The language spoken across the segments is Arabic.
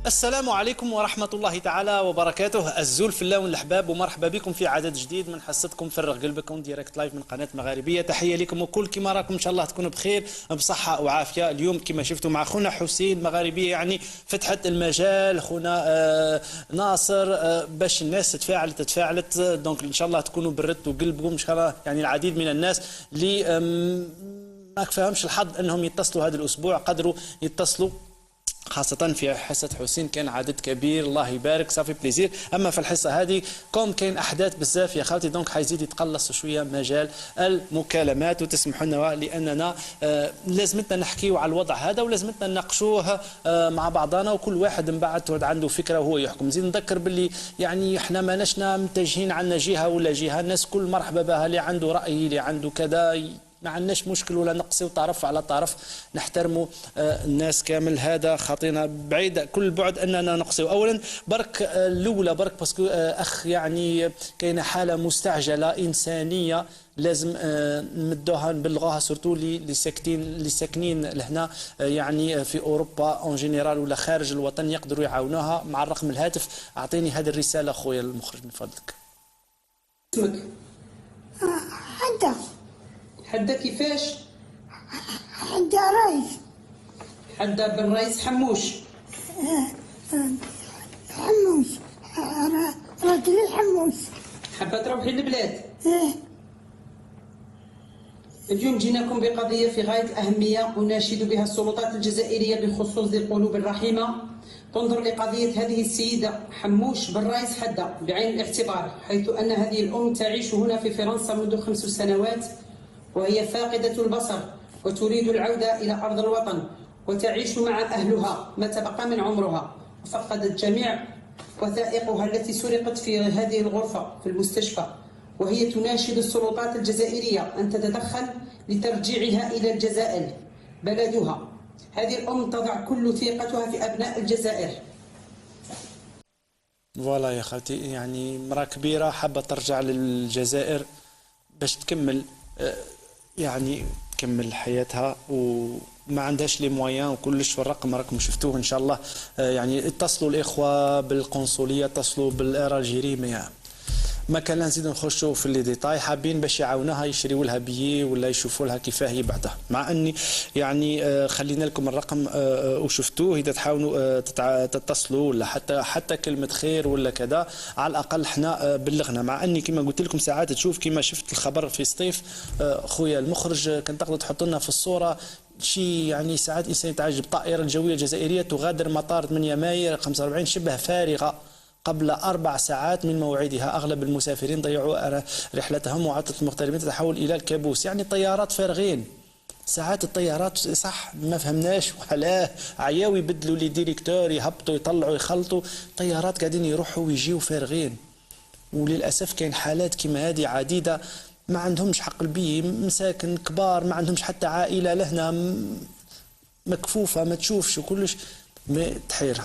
السلام عليكم ورحمة الله تعالى وبركاته. الزول في الله والأحباب، ومرحبا بكم في عدد جديد من حصتكم فرغ قلبكم ديريكت لايف من قناة مغاربية. تحية لكم وكل كما راكم إن شاء الله تكونوا بخير بصحة وعافية. اليوم كما شفتوا مع خونا حسين مغاربية، يعني فتحت المجال خونا ناصر باش الناس تتفاعلت دونك إن شاء الله تكونوا بردتوا قلبكم إن شاء الله. يعني العديد من الناس اللي ما كفاهمش الحظ أنهم يتصلوا هذا الأسبوع قدروا يتصلوا، خاصة في حصة حسين كان عدد كبير الله يبارك صافي بليزير. أما في الحصة هذه كوم كاين أحداث بزاف يا خالتي، دونك حيزيد يتقلص شوية مجال المكالمات، وتسمحوا لنا لأننا لازمتنا نحكيو على الوضع هذا ولازمتنا نناقشوه مع بعضنا، وكل واحد من بعد عنده فكرة وهو يحكم. زيد نذكر باللي يعني احنا ما نشنا متجهين عنا جهة ولا جهة، الناس كل مرحبا بها، اللي عنده رأي اللي عنده كذا ما عندناش مشكل ولا نقصيو طرف على طرف، نحترموا الناس كامل. هذا خاطينا بعيد كل البعد اننا نقصيو. اولا برك الاولى برك باسكو اخ يعني كاينه حاله مستعجله انسانيه لازم نمدوها نبلغوها سورتو اللي ساكنين لهنا يعني في اوروبا اون جينيرال ولا خارج الوطن يقدروا يعاونوها. مع الرقم الهاتف اعطيني هذه الرساله خويا المخرج من فضلك. اسمك؟ حدا كيفاش؟ حدا رئيس. حدا بن رئيس حموش. حموش راجل الحموش. حابة تروحي للبلاد؟ ايه. اليوم جيناكم بقضية في غاية الأهمية أناشد بها السلطات الجزائرية بخصوص ذي القلوب الرحيمة تنظر لقضية هذه السيدة حموش بن رئيس حدا بعين الاعتبار، حيث أن هذه الأم تعيش هنا في فرنسا منذ 5 سنوات، وهي فاقدة البصر وتريد العودة إلى أرض الوطن وتعيش مع أهلها ما تبقى من عمرها، وفقدت جميع وثائقها التي سرقت في هذه الغرفة في المستشفى، وهي تناشد السلطات الجزائرية أن تتدخل لترجيعها إلى الجزائر بلدها. هذه الأم تضع كل ثقتها في أبناء الجزائر. فوالا يا خالتي، يعني مرأة كبيرة حابة ترجع للجزائر باش تكمل يعني تكمل حياتها وما عندهاش لي مويان وكلش. والرقم راكم شفتوه ان شاء الله. يعني اتصلوا الاخوه بالقنصليه، اتصلوا بالالجيري، ما كان نزيدوا نخشوا في لي ديتاي، حابين باش يعاونوها يشريوا لها بيي ولا يشوفوا لها كيفاه هي بعدها. مع اني يعني خلينا لكم الرقم وشفتوه، اذا تحاولوا تتصلوا ولا حتى كلمه خير ولا كذا على الاقل احنا بلغنا. مع اني كما قلت لكم ساعات تشوف كما شفت الخبر في سطيف خويا المخرج كان تقدر تحط لنا في الصوره شيء، يعني ساعات الانسان يتعجب. الطائره الجويه الجزائريه تغادر مطار 8 يناير 45 شبه فارغه قبل 4 ساعات من موعدها. أغلب المسافرين ضيعوا رحلتهم وعطلة المغتربين تتحول إلى الكابوس. يعني الطيارات فارغين، ساعات الطيارات صح ما فهمناش وعلاه عياو يبدلوا لي ديريكتور يهبطوا يطلعوا يخلطوا، طيارات قاعدين يروحوا ويجيوا فارغين. وللأسف كاين حالات كما هذه عديدة ما عندهمش حق البي، مساكن كبار ما عندهمش حتى عائلة لهنا مكفوفة ما تشوفش وكلش تحير.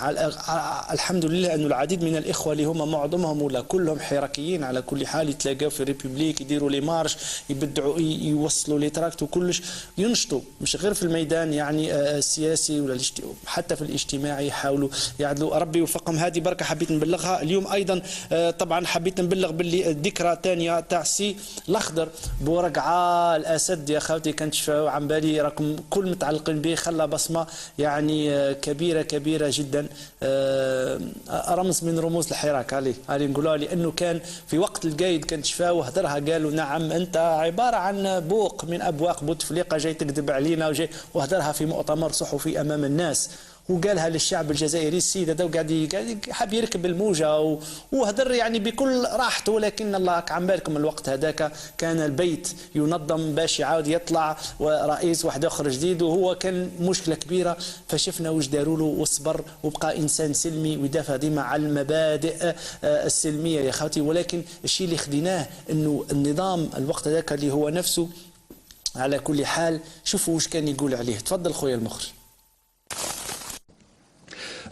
الحمد لله انه العديد من الاخوه اللي هما معظمهم ولا كلهم حركيين على كل حال يتلاقاو في الريبوبليك يديروا لي مارش يبدعوا يوصلوا لي تراكت وكلش ينشطوا، مش غير في الميدان يعني السياسي ولا حتى في الاجتماعي يحاولوا يعدلوا. ربي يوفقهم. هذه بركه حبيت نبلغها اليوم. ايضا طبعا حبيت نبلغ باللي الذكرى الثانيه تاع سي الاخضر بورقعه الاسد يا خالتي كنت شفاو عن بالي راكم كل متعلقين به، خلى بصمه يعني كبيرة جدا، رمز من رموز الحراك عليه نقولها، لأنه كان في وقت القايد كان شفاه وهدرها قالوا نعم أنت عبارة عن بوق من أبواق بوتفليقة جاي تكذب علينا وهدرها في مؤتمر صحفي أمام الناس وقالها للشعب الجزائري. السيد هذا قاعد حاب يركب الموجه وهدر يعني بكل راحته، ولكن الله عن بالكم الوقت هذاك كان البيت ينظم باش يعاود يطلع ورئيس واحد اخر جديد، وهو كان مشكله كبيره. فشفنا واش داروا له وصبر وبقى انسان سلمي ويدافع ديما على المبادئ السلميه يا خاوتي. ولكن الشيء اللي خديناه انه النظام الوقت هذاك اللي هو نفسه على كل حال شوفوا واش كان يقول عليه. تفضل خويا المخرج.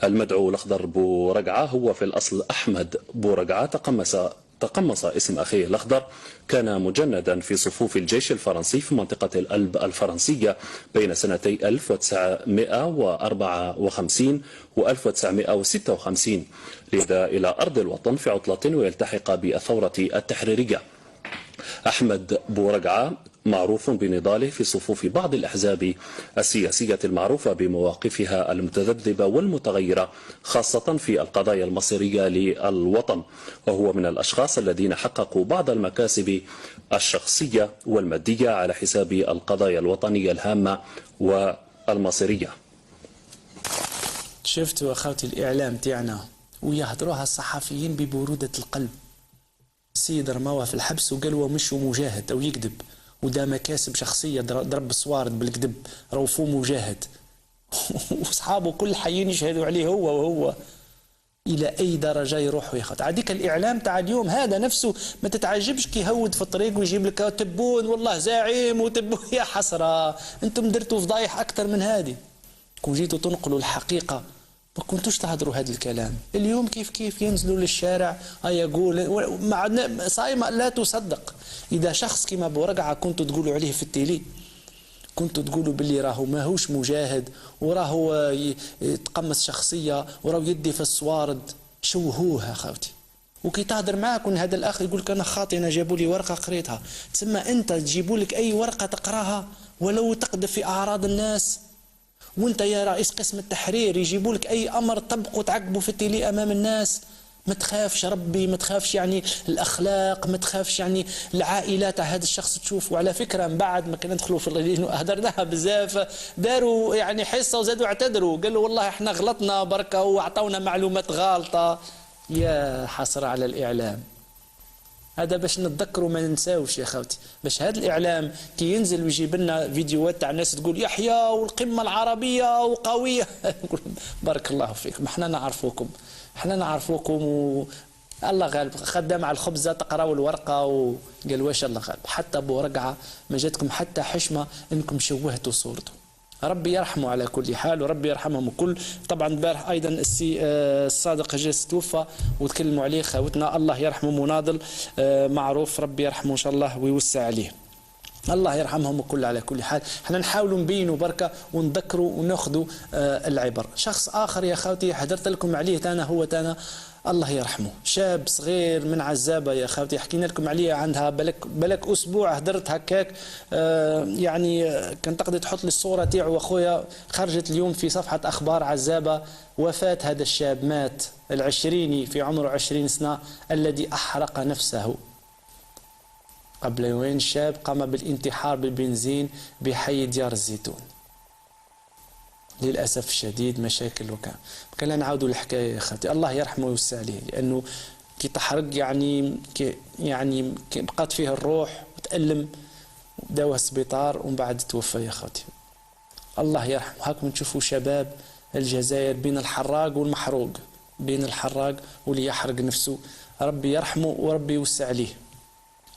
المدعو الأخضر بورقعة هو في الأصل أحمد بورقعة، تقمص تقمص اسم أخيه الأخضر كان مجندا في صفوف الجيش الفرنسي في منطقة الألب الفرنسية بين سنتي 1954 و 1956 لذا إلى أرض الوطن في عطلة ويلتحق بالثورة التحريرية. أحمد بورقعة معروف بنضاله في صفوف بعض الأحزاب السياسية المعروفة بمواقفها المتذبذبة والمتغيرة خاصة في القضايا المصيرية للوطن، وهو من الأشخاص الذين حققوا بعض المكاسب الشخصية والمادية على حساب القضايا الوطنية الهامة والمصيرية. شفتوا أخوتي الإعلام تاعنا ويهضروها الصحفيين ببرودة القلب. السيد رماوه في الحبس وقالوا مش مجاهد أو يكذب، ودا مكاسب شخصية ضرب الصوارد بالكذب، روفوه مجاهد واصحابه كل حيين يشهدوا عليه هو وهو. إلى أي درجة يروحوا يا خاطر عاديك الإعلام تاع اليوم هذا نفسه ما تتعجبش كي يهود في الطريق ويجيب لك تبون والله زعيم وتبون. يا حسرة، أنتم درتوا فضايح أكثر من هذه. كون جيتوا تنقلوا الحقيقة ما كنتوش تهضروا هذا الكلام. اليوم كيف ينزلوا للشارع يقول صايمة لا تصدق. إذا شخص كما بورقعة كنتوا تقولوا عليه في التيلي، كنتوا تقولوا باللي راهو ماهوش مجاهد وراهو يتقمص شخصية وراهو يدي في الصوارد، شوهوها خاوتي. وكي تهضر معاكم هذا الأخ يقول لك أنا خاطئ، أنا جابوا لي ورقة قريتها. تسمى أنت تجيبوا لك أي ورقة تقراها ولو تقذف في أعراض الناس، وانت يا رئيس قسم التحرير يجيبوا لك اي امر طبقوا تعقبوا في التيلي امام الناس. ما تخافش ربي، ما تخافش يعني الاخلاق، ما تخافش يعني العائلات تاع هذا الشخص تشوف. وعلى فكره من بعد ما كنا ندخلوا في هدرناها بزاف، داروا يعني حصه وزادوا اعتذروا، قالوا والله احنا غلطنا بركه واعطونا معلومات غالطه. يا حسره على الاعلام. هذا باش نتذكروا ما ننساوش يا خوتي، باش هذا الاعلام كي ينزل ويجيب لنا فيديوهات تاع الناس تقول يحيى والقمه العربيه وقويه بارك الله فيكم. احنا نعرفوكم، احنا نعرفوكم الله غالب. خدام على الخبزه تقراوا الورقه وقال واش الله غالب. حتى بورقعه ما جاتكم حتى حشمه انكم شوهتوا صورته. ربي يرحمه على كل حال وربي يرحمهم الكل. طبعا البارح ايضا الصادق جالس توفى وتكلموا عليه خاوتنا، الله يرحمه مناضل معروف، ربي يرحمه ان شاء الله ويوسع عليه. الله يرحمهم الكل على كل حال. احنا نحاولوا نبينوا بركه ونذكروا وناخذوا العبر. شخص اخر يا خاوتي حضرت لكم عليه تانا، هو تانا الله يرحمه، شاب صغير من عزابه يا خاوتي، حكينا لكم عليه عندها بلك اسبوع هدرت هكاك. يعني كان تقدر تحط لي الصوره تاعو واخويا، خرجت اليوم في صفحه اخبار عزابه وفاه هذا الشاب، مات العشريني في عمره 20 سنه الذي احرق نفسه. قبل يومين شاب قام بالانتحار بالبنزين بحي ديار الزيتون. للأسف الشديد مشاكل وكان لا نعاودوا الحكاية يا خالتي، الله يرحمه ويوسع عليه، لأنه كي تحرق يعني بقات فيه الروح وتألم، داوه السبيطار ومن بعد توفى يا خالتي. الله يرحمه. هاكم تشوفوا شباب الجزائر بين الحراق والمحروق، بين الحراق واللي يحرق نفسه، ربي يرحمه وربي يوسع عليه.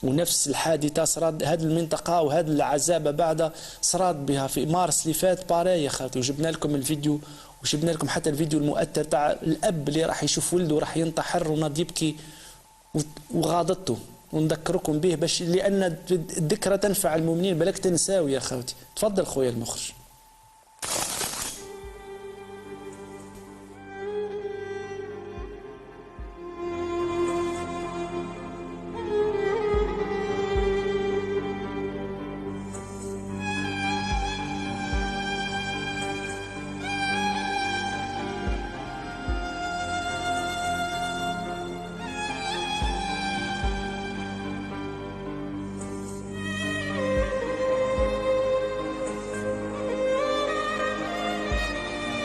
ونفس الحادثه صارت هذه المنطقه وهذه العزابه بعد صارت بها في مارس اللي فات باري يا خالتي. وجبنا لكم الفيديو وجبنا لكم حتى الفيديو المؤثر تاع الاب اللي راح يشوف ولده راح ينتحر وناض يبكي وغاضته، ونذكركم به باش لان الذكرى تنفع المؤمنين، بالك تنساو يا خالتي. تفضل خويا المخرج.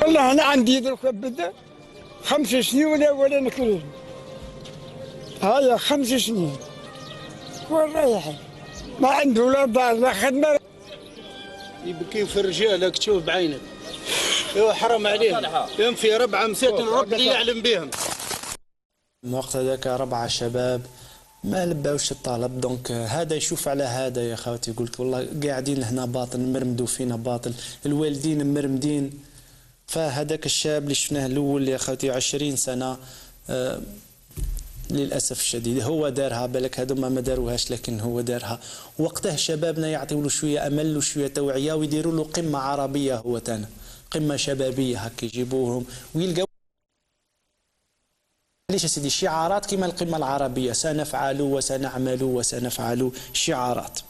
والله أنا عندي درك بدا 5 سنين ولا نكرر. هاي 5 سنين وين رايح؟ ما عنده لا دار لا خدمة. يبكي في الرجال تشوف بعينك. ايوا حرام عليهم، يوم في ربعه مسات ربي يعلم بهم. وقت هذاك 4 شباب ما لباوش الطلب، دونك هذا يشوف على هذا يا خوتي، يقول لك والله قاعدين هنا باطل، مرمدوا فينا باطل، الوالدين مرمدين. فهذاك الشاب اللي شفناه الاول يا خوتي 20 سنه للاسف الشديد هو دارها، بالك هذوما ما داروهاش لكن هو دارها. وقته شبابنا يعطيو له شويه امل وشويه توعيه ويديروا له قمه عربيه، هو تانا قمه شبابيه هكا يجيبوهم ويلقاو ليش سيدي شعارات كما القمه العربيه، سنفعل وسنعمل وسنفعل، شعارات.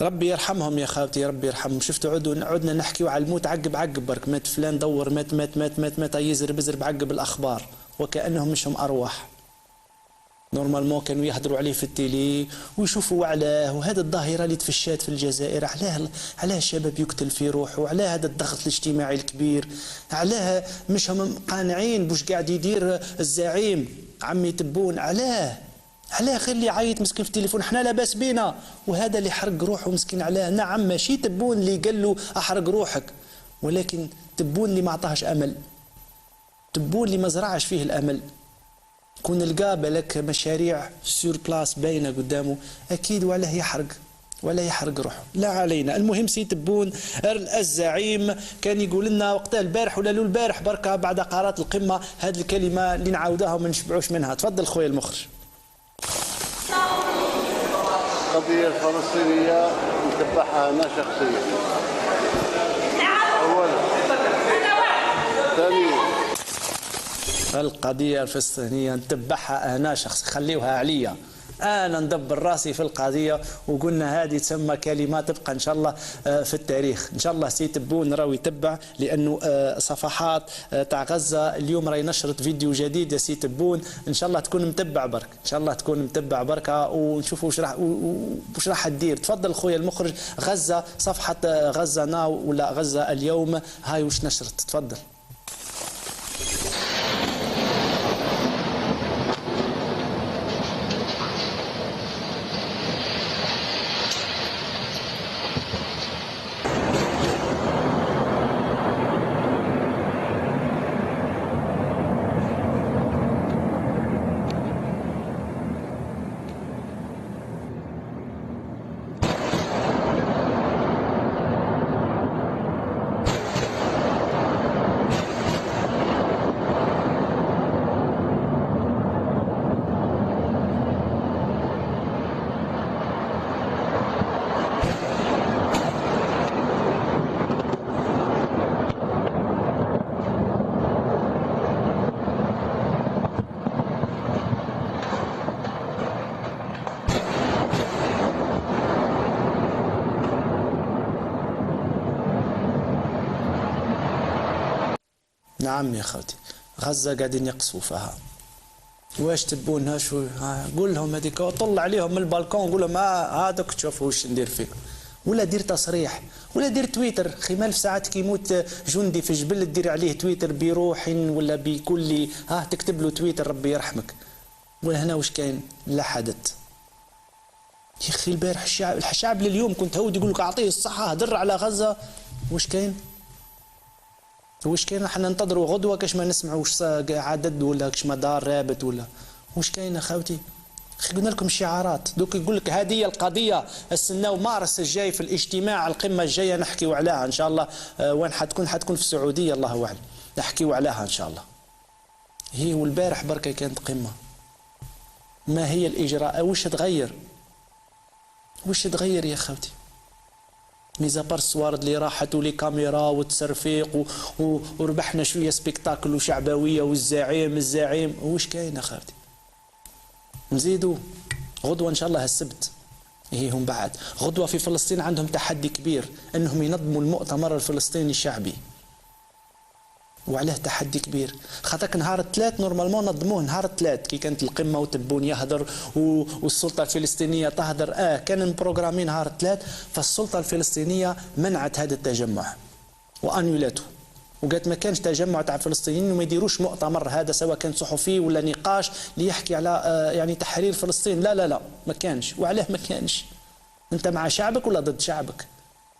ربي يرحمهم يا خاوتي، ربي يرحمهم. شفتوا عدنا نحكيو على الموت عقب برك، مات فلان دور مات يزرب عقب الاخبار وكانهم مشهم ارواح. نورمالمون كانوا يهضروا عليه في التيلي ويشوفوا علاه، وهذا الظاهره اللي تفشات في الجزائر. علاه الشباب يقتل في روحه، علاه هذا الضغط الاجتماعي الكبير، علاه مش هم قانعين بوش قاعد يدير الزعيم عمي تبون، علاه غير اللي يعيط مسكين في التليفون احنا لاباس بينا، وهذا اللي حرق روحه مسكين. علاه نعم ماشي تبون اللي قال له احرق روحك، ولكن تبون اللي ما عطاهش امل، تبون اللي ما زرعش فيه الامل. كون لقى بالك مشاريع سور بلاس باينه قدامه اكيد ولا يحرق روحه. لا علينا. المهم سي تبون الزعيم كان يقول لنا وقتها البارح ولا لو البارح بركه بعد قرارات القمه هذه الكلمه اللي نعاودها وما نشبعوش منها. تفضل خويا المخرج. القضية الفلسطينية نتبعها أنا شخصيا أولا. ثانيا القضية الفلسطينية نتبعها أنا شخص، خليوها عليا أنا ندبر راسي في القضية. وقلنا هذه تسمى كلمة تبقى إن شاء الله في التاريخ. إن شاء الله سي تبون راهو يتبع، لأنه صفحات تاع غزة اليوم راهي نشرت فيديو جديد يا سي تبون. إن شاء الله تكون متبع برك، إن شاء الله تكون متبع بركة ونشوفوا وش راح تدير. تفضل خويا المخرج. غزة صفحة غزة ناو ولا غزة اليوم هاي وش نشرت، تفضل. نعم يا خوتي، غزة قاعدين يقصفوا فيها. واش تبونها شو؟ قول لهم هذيك، طل عليهم من البالكون قول لهم هذاك تشوفوا واش ندير فيكم، ولا دير تصريح ولا دير تويتر. خمال ساعات كي يموت جندي في جبل دير عليه تويتر بروح ولا بكل تكتب له تويتر ربي يرحمك. ولا هنا واش كاين؟ لا حدث يا اخي. البارح الشعب لليوم كنت هود يقول لك اعطيه الصحه هدر على غزه. واش كاين؟ احنا ننتظروا غدوه كاش ما نسمعوا واش عدد ولا كاش ما دار رابط ولا واش كاين يا خاوتي. اخي قلنا لكم شعارات، دوك يقول لك هذه هي القضيه. استناو مارس الجاي في الاجتماع القمه الجايه نحكيوا عليها ان شاء الله. وين حتكون في السعوديه الله اعلم، نحكيوا عليها ان شاء الله. هي والبارح بركه كانت قمه. ما هي الاجراء؟ وش تغير يا خاوتي؟ ميزابار الصوارد اللي راحت ولي كاميرا والتسرفيق وربحنا شويه سبيكتاكل وشعبويه والزعيم واش كاين يا خاوتي؟ نزيدوا غدوه ان شاء الله السبت. هم بعد غدوه في فلسطين عندهم تحدي كبير انهم ينظموا المؤتمر الفلسطيني الشعبي. وعليه تحدي كبير خاطرك نهار الثلاث نورمالمون نظموه نهار الثلاث كي كانت القمه وتبون يهدر والسلطه الفلسطينيه تهدر. كان مبروغرامي نهار الثلاث، فالسلطه الفلسطينيه منعت هذا التجمع وانيولته، وقالت ما كانش تجمع تاع فلسطينيين وما يديروش مؤتمر هذا سواء كان صحفي ولا نقاش ليحكي على يعني تحرير فلسطين. لا ما كانش. وعلاه ما كانش؟ انت مع شعبك ولا ضد شعبك؟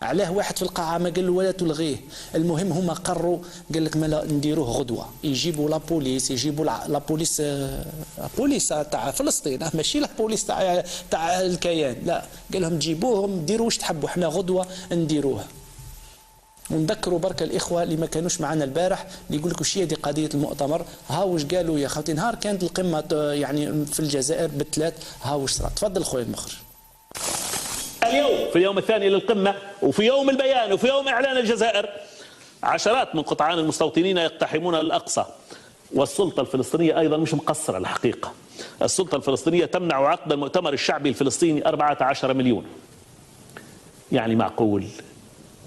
علاه واحد في القاعه ما قال له ولا تلغيه. المهم هما قرروا قال لك ما نديروه غدوه، يجيبوا لابوليس، يجيبوا لابوليس تاع فلسطين ماشي لابوليس تاع الكيان. لا قال لهم جيبوهم ديروا واش تحبوا، احنا غدوه نديروها. ونذكروا برك الاخوه اللي ما كانوش معنا البارح اللي يقول لك وش هي دي قضيه المؤتمر، ها وش قالوا يا خوتي نهار كانت القمه يعني في الجزائر بالثلاث، ها وش صرا. تفضل خويا المخرج. اليوم في اليوم الثاني للقمه وفي يوم البيان وفي يوم اعلان الجزائر عشرات من قطعان المستوطنين يقتحمون الاقصى، والسلطه الفلسطينيه ايضا مش مقصره الحقيقه. السلطه الفلسطينيه تمنع عقد المؤتمر الشعبي الفلسطيني 14 مليون. يعني معقول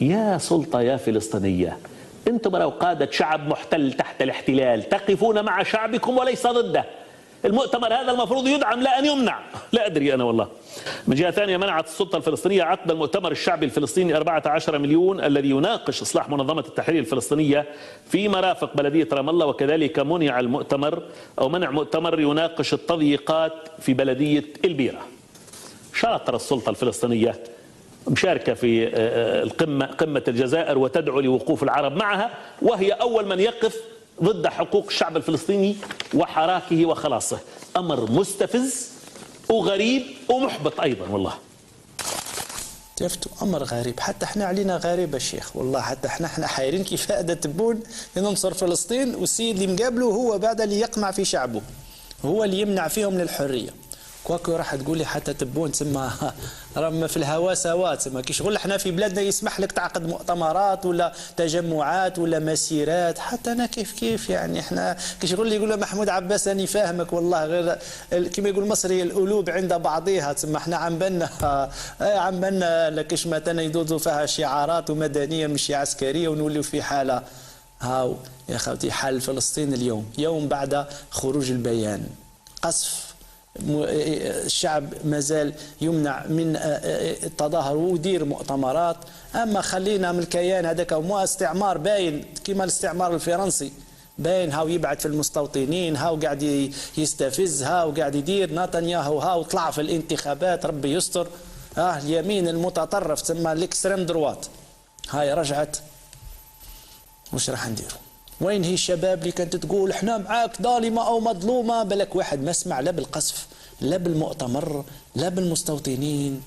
يا سلطة يا فلسطينية، انتم لو قادة شعب محتل تحت الاحتلال تقفون مع شعبكم وليس ضده. المؤتمر هذا المفروض يدعم لا أن يمنع، لا أدري أنا والله. من جهة ثانية منعت السلطة الفلسطينية عقد المؤتمر الشعبي الفلسطيني 14 مليون الذي يناقش إصلاح منظمة التحرير الفلسطينية في مرافق بلدية رام الله، وكذلك منع المؤتمر أو منع مؤتمر يناقش التضييقات في بلدية البيرة. شاطر السلطة الفلسطينية مشاركة في قمة الجزائر وتدعو لوقوف العرب معها، وهي أول من يقف ضد حقوق الشعب الفلسطيني وحراكه وخلاصه. أمر مستفز وغريب ومحبط أيضا والله. شفتوا أمر غريب، حتى احنا علينا غريب يا شيخ والله، حتى احنا حايرين كيف هذا تبون ينصر فلسطين والسيد اللي مقابله هو بعد اللي يقمع في شعبه، هو اللي يمنع فيهم للحرية. كواكو راح تقولي حتى تبون تسمى راهم في الهواء سوا، تسمى كي شغل احنا في بلادنا يسمح لك تعقد مؤتمرات ولا تجمعات ولا مسيرات، حتى انا كيف يعني احنا كي شغل يقول محمود عباس اني فاهمك والله، غير كما يقول المصري القلوب عند بعضها، تسمى احنا عم بالنا لكش مثلا يدوزوا فيها شعارات ومدنيه مش عسكريه ونولوا في حاله. هاو يا خوتي حال فلسطين اليوم يوم بعد خروج البيان، قصف الشعب مازال يمنع من التظاهر ويدير مؤتمرات. اما خلينا من الكيان هذاك مو استعمار باين كما الاستعمار الفرنسي باين، هاو يبعث في المستوطنين، هاو قاعد يستفز، هاو قاعد يدير نتنياهو، هاو طلع في الانتخابات ربي يستر. اليمين المتطرف تسمى الاكستريم دروات هاي رجعت. وش راح نديروا؟ وين هي الشباب اللي كانت تقول احنا معاك ظالمه او مظلومه؟ بالك واحد ما سمع لا بالقصف لا بالمؤتمر لا بالمستوطنين.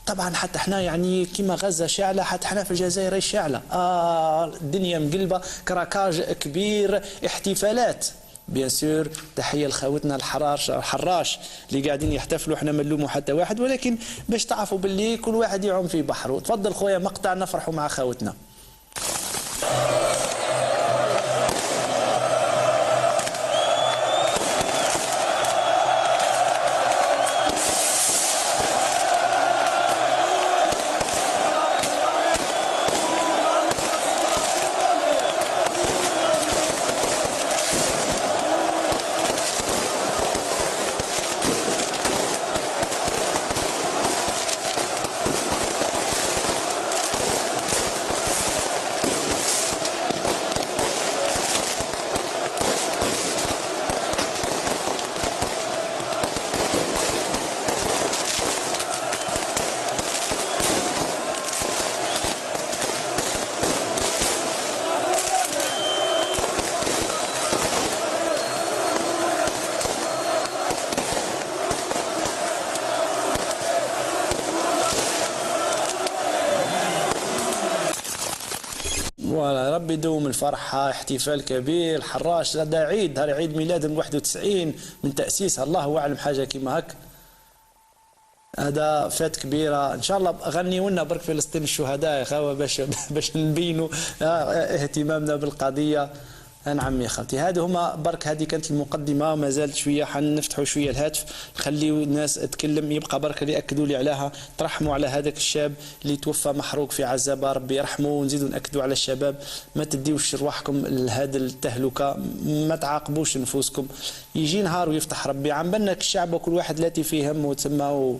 طبعا حتى احنا يعني كما غزه شاعله، حتى احنا في الجزائر شاعله، الدنيا مقلبه، كراكاج كبير، احتفالات. بيان سور تحيه لخوتنا الحراش اللي قاعدين يحتفلوا، احنا ما نلوموا حتى واحد، ولكن باش تعرفوا باللي كل واحد يعوم في بحره. تفضل خويا مقطع نفرحوا مع خوتنا. ربي يدوم الفرحة، احتفال كبير. الحراش هذا عيد، هذا عيد ميلاد 91 من تأسيسها، الله أعلم حاجة كيما هك. هذا فات كبيرة إن شاء الله. غنيوا لنا برك فلسطين الشهداء يا خاوة باش نبينوا اهتمامنا بالقضية. نعم يا خالتي، هذه هما برك، هذه كانت المقدمة، ما زالت شوية حنفتحوا شوية الهاتف نخليو الناس تتكلم. يبقى برك اللي أكدوا لي عليها، ترحموا على هذاك الشاب اللي توفى محروق في عزابة، ربي يرحمه، ونزيدوا نأكدوا على الشباب ما تديوش رواحكم لهذا التهلكة، ما تعاقبوش نفوسكم. يجي نهار ويفتح ربي، عم بالك الشعب وكل واحد لاتي فيه هم وتسمى،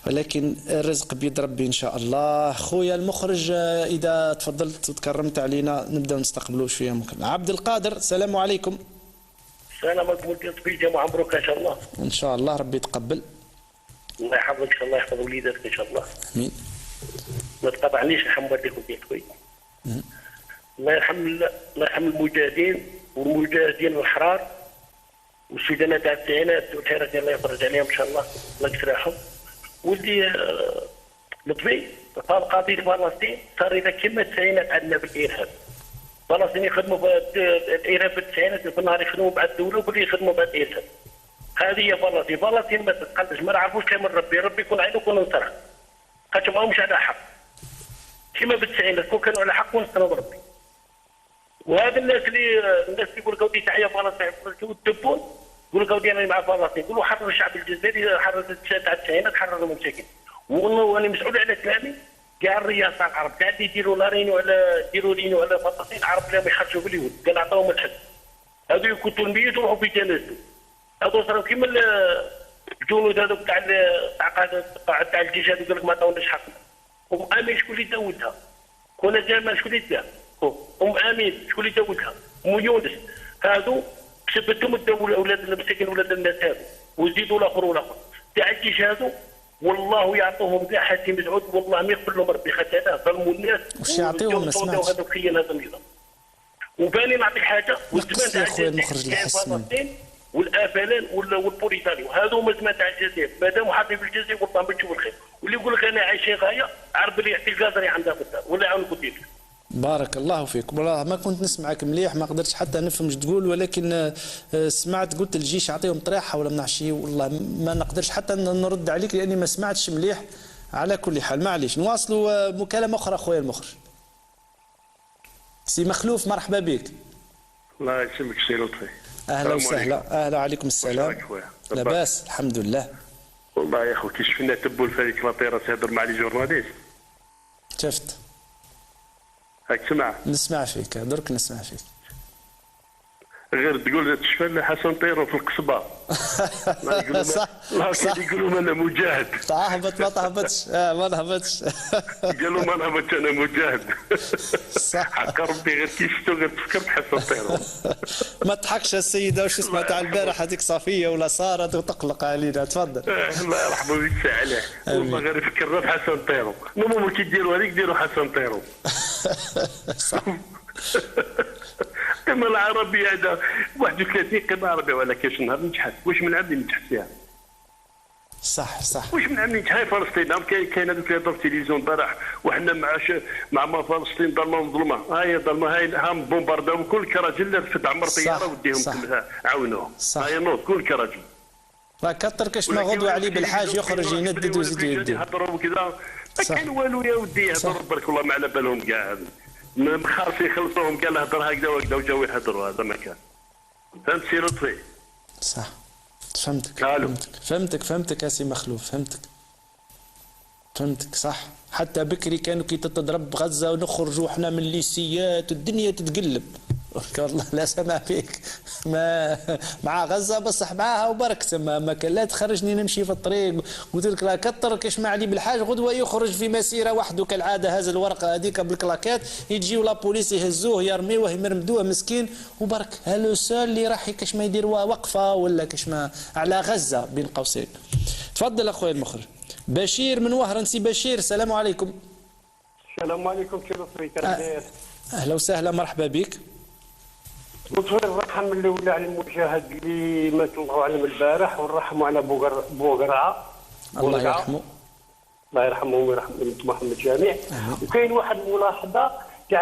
ولكن الرزق بيد ربي ان شاء الله. خويا المخرج اذا تفضلت وتكرمت علينا نبدا نستقبلوا شويه ممكن. عبد القادر السلام عليكم. السلام عليكم ولدي جماعة مبروك ان شاء الله. ان شاء الله ربي يتقبل. الله يحفظك ان شاء الله، يحفظ وليداتك ان شاء الله. امين. ما تقاطعنيش، يرحم والديك وبيك خويا. الله يرحم المجاهدين والمجاهدين الأحرار والسودانات تاع التسعينات والحيرات، الله يفرج عليهم ان شاء الله، الله يسرحهم. ولدي لطفي صار قضيه فلسطين صار اذا كما التسعينات عندنا بالارهاب. فلسطين يخدموا الارهاب في التسعينات، في النهار يخدموا مع الدوله وبالليل يخدموا مع الارهاب. هذه هي فلسطين. فلسطين ما تتقدش، ما نعرفوش كلام ربي يكون عينه يكون نصرها. خاطر ماهمش على حق. كما بالتسعينات كون كانوا على حق ونستنوا بربي. وهذا الناس اللي يقول لك ودي تحيا فلسطين والتبون يقول لك ودي انا مع فلسطين، يقولوا حرروا الشعب الجزائري، حرروا تاع التسعينات، حرروا المساكين. وانا مسؤول على كلامي كاع الرئاسه العرب كاع اللي يديروا لارينو على يديروا لينو على فلسطين عرب لهم يخرجوا باليهود، قال عطاهم الحد. هذو يكتوا الميت ويروحوا في جنازته. هذو صاروا كيما الجنود هذوك تاع الجيش هذوك قال لك ما عطاوناش حقنا. امين شكون اللي داولها؟ كون جمال شكون اللي داها؟ امين شكون اللي داولها؟ يونس. هذو كسبتهم الدوله اولاد المساكين اولاد الناس هذو وزيدوا الاخر والاخر تاع الجيش هذو والله يعطوهم كاع حاتم مسعود والله ما يقبل لهم ربي خاطر هذا ظلموا الناس. واش يعطيهم ما سمعتش. هذا خيانه هذا النظام. وباني نعطيك حاجه نقص يا خويا المخرج الحسن والافلان والبوريتاني وهذو ما سمعت على الجزائر مادام حاطين في الجزائر والله ما تشوف الخير. واللي يقول لك انا عايشين غايه عرف اللي يعطي الكازري عندها في الدار ولا يعاونك وديك. بارك الله فيك. والله ما كنت نسمعك مليح، ما قدرتش حتى نفهم ايش تقول، ولكن سمعت قلت الجيش يعطيهم طريحه ولا منع شيء، والله ما نقدرش حتى نرد عليك لاني ما سمعتش مليح. على كل حال معليش نواصلوا مكالمه اخرى خويا المخرج. سي مخلوف مرحبا بك. الله يسلمك سي لطفي. اهلا وسهلا. اهلا عليكم السلام. لاباس الحمد لله. والله يا اخو كي شفنا تبول في هذيك لاطيره تهضر مع لي جورناليست. شفت. هاك تسمع. نسمع فيك درك نسمع فيك. غير تقول تشفى لنا حسن طيرو في القصبه. صح صح. يقولوا انا مجاهد. تهبط ما تهبطش. ما نهبطش. قالوا ما نهبطش انا مجاهد. صح. حق ربي غير كي شفتو غير تفكرت حسن طيرو. ما تضحكش السيده واش سمعت على البارح هذيك صفيه ولا صارت وتقلق علينا. تفضل. الله يرحمه ويسع عليه. والله غير فكرنا في حسن طيرو. المهم كي ديروا هذيك ديروا حسن طيرو. صح. القمه العربيه هذا 31 قمه عربيه ولا كاش نهار نجحت واش من عام نجحت فيها. صح صح. واش من عام نجحت هاي فلسطين كاين هذوك اللي في التلفزيون البارح وحنا مع ما فلسطين ظلمه مظلمه. هاي ظلمه هاي هم بومبارداو كل كراجل في تعمر طياره وديهم عاونوهم. هاي نوض كل كراجل. راه كثر كاش ما غدوه علي بالحاج يخرج يندد ويزيد يدي. يهضروا كذا ما كان والو يا ودي يهضروا برك والله ما على بالهم كاع. خاص يخلصوهم قال له هضر هكذا وهكذا وجاو يهضروا. هذا ما كان. فهمت سي لطفي؟ صح. فهمتك يا سي مخلوف. فهمتك صح. حتى بكري كانوا كي تتضرب غزه ونخرجوا احنا من الليسيات الدنيا تتقلب. والله لا سمع فيك. ما مع غزه بصح معاها وبرك تما ما كان لا تخرجني نمشي في الطريق. قلت لك راه كثر كاش ما علي بالحاج غدوه يخرج في مسيره وحده كالعاده هز الورقه هذيك بالكلاكات يجيو لابوليس يهزوه يرميوه يمرمدوه مسكين وبرك. هلو سول اللي راح كاش ما يدير وقفه ولا كاش ما على غزه بين قوسين. تفضل اخويا المخرج. بشير من وهران. سي بشير السلام عليكم. السلام عليكم كيف صريت؟ اهلا وسهلا مرحبا بك. لطفي الرحم اللي ولا على المشاهد اللي مات الله اعلم البارح ونرحموا على بوقرعه. الله يرحمه. الله يرحمه ويرحم محمد جميع. وكاين واحد الملاحظه تاع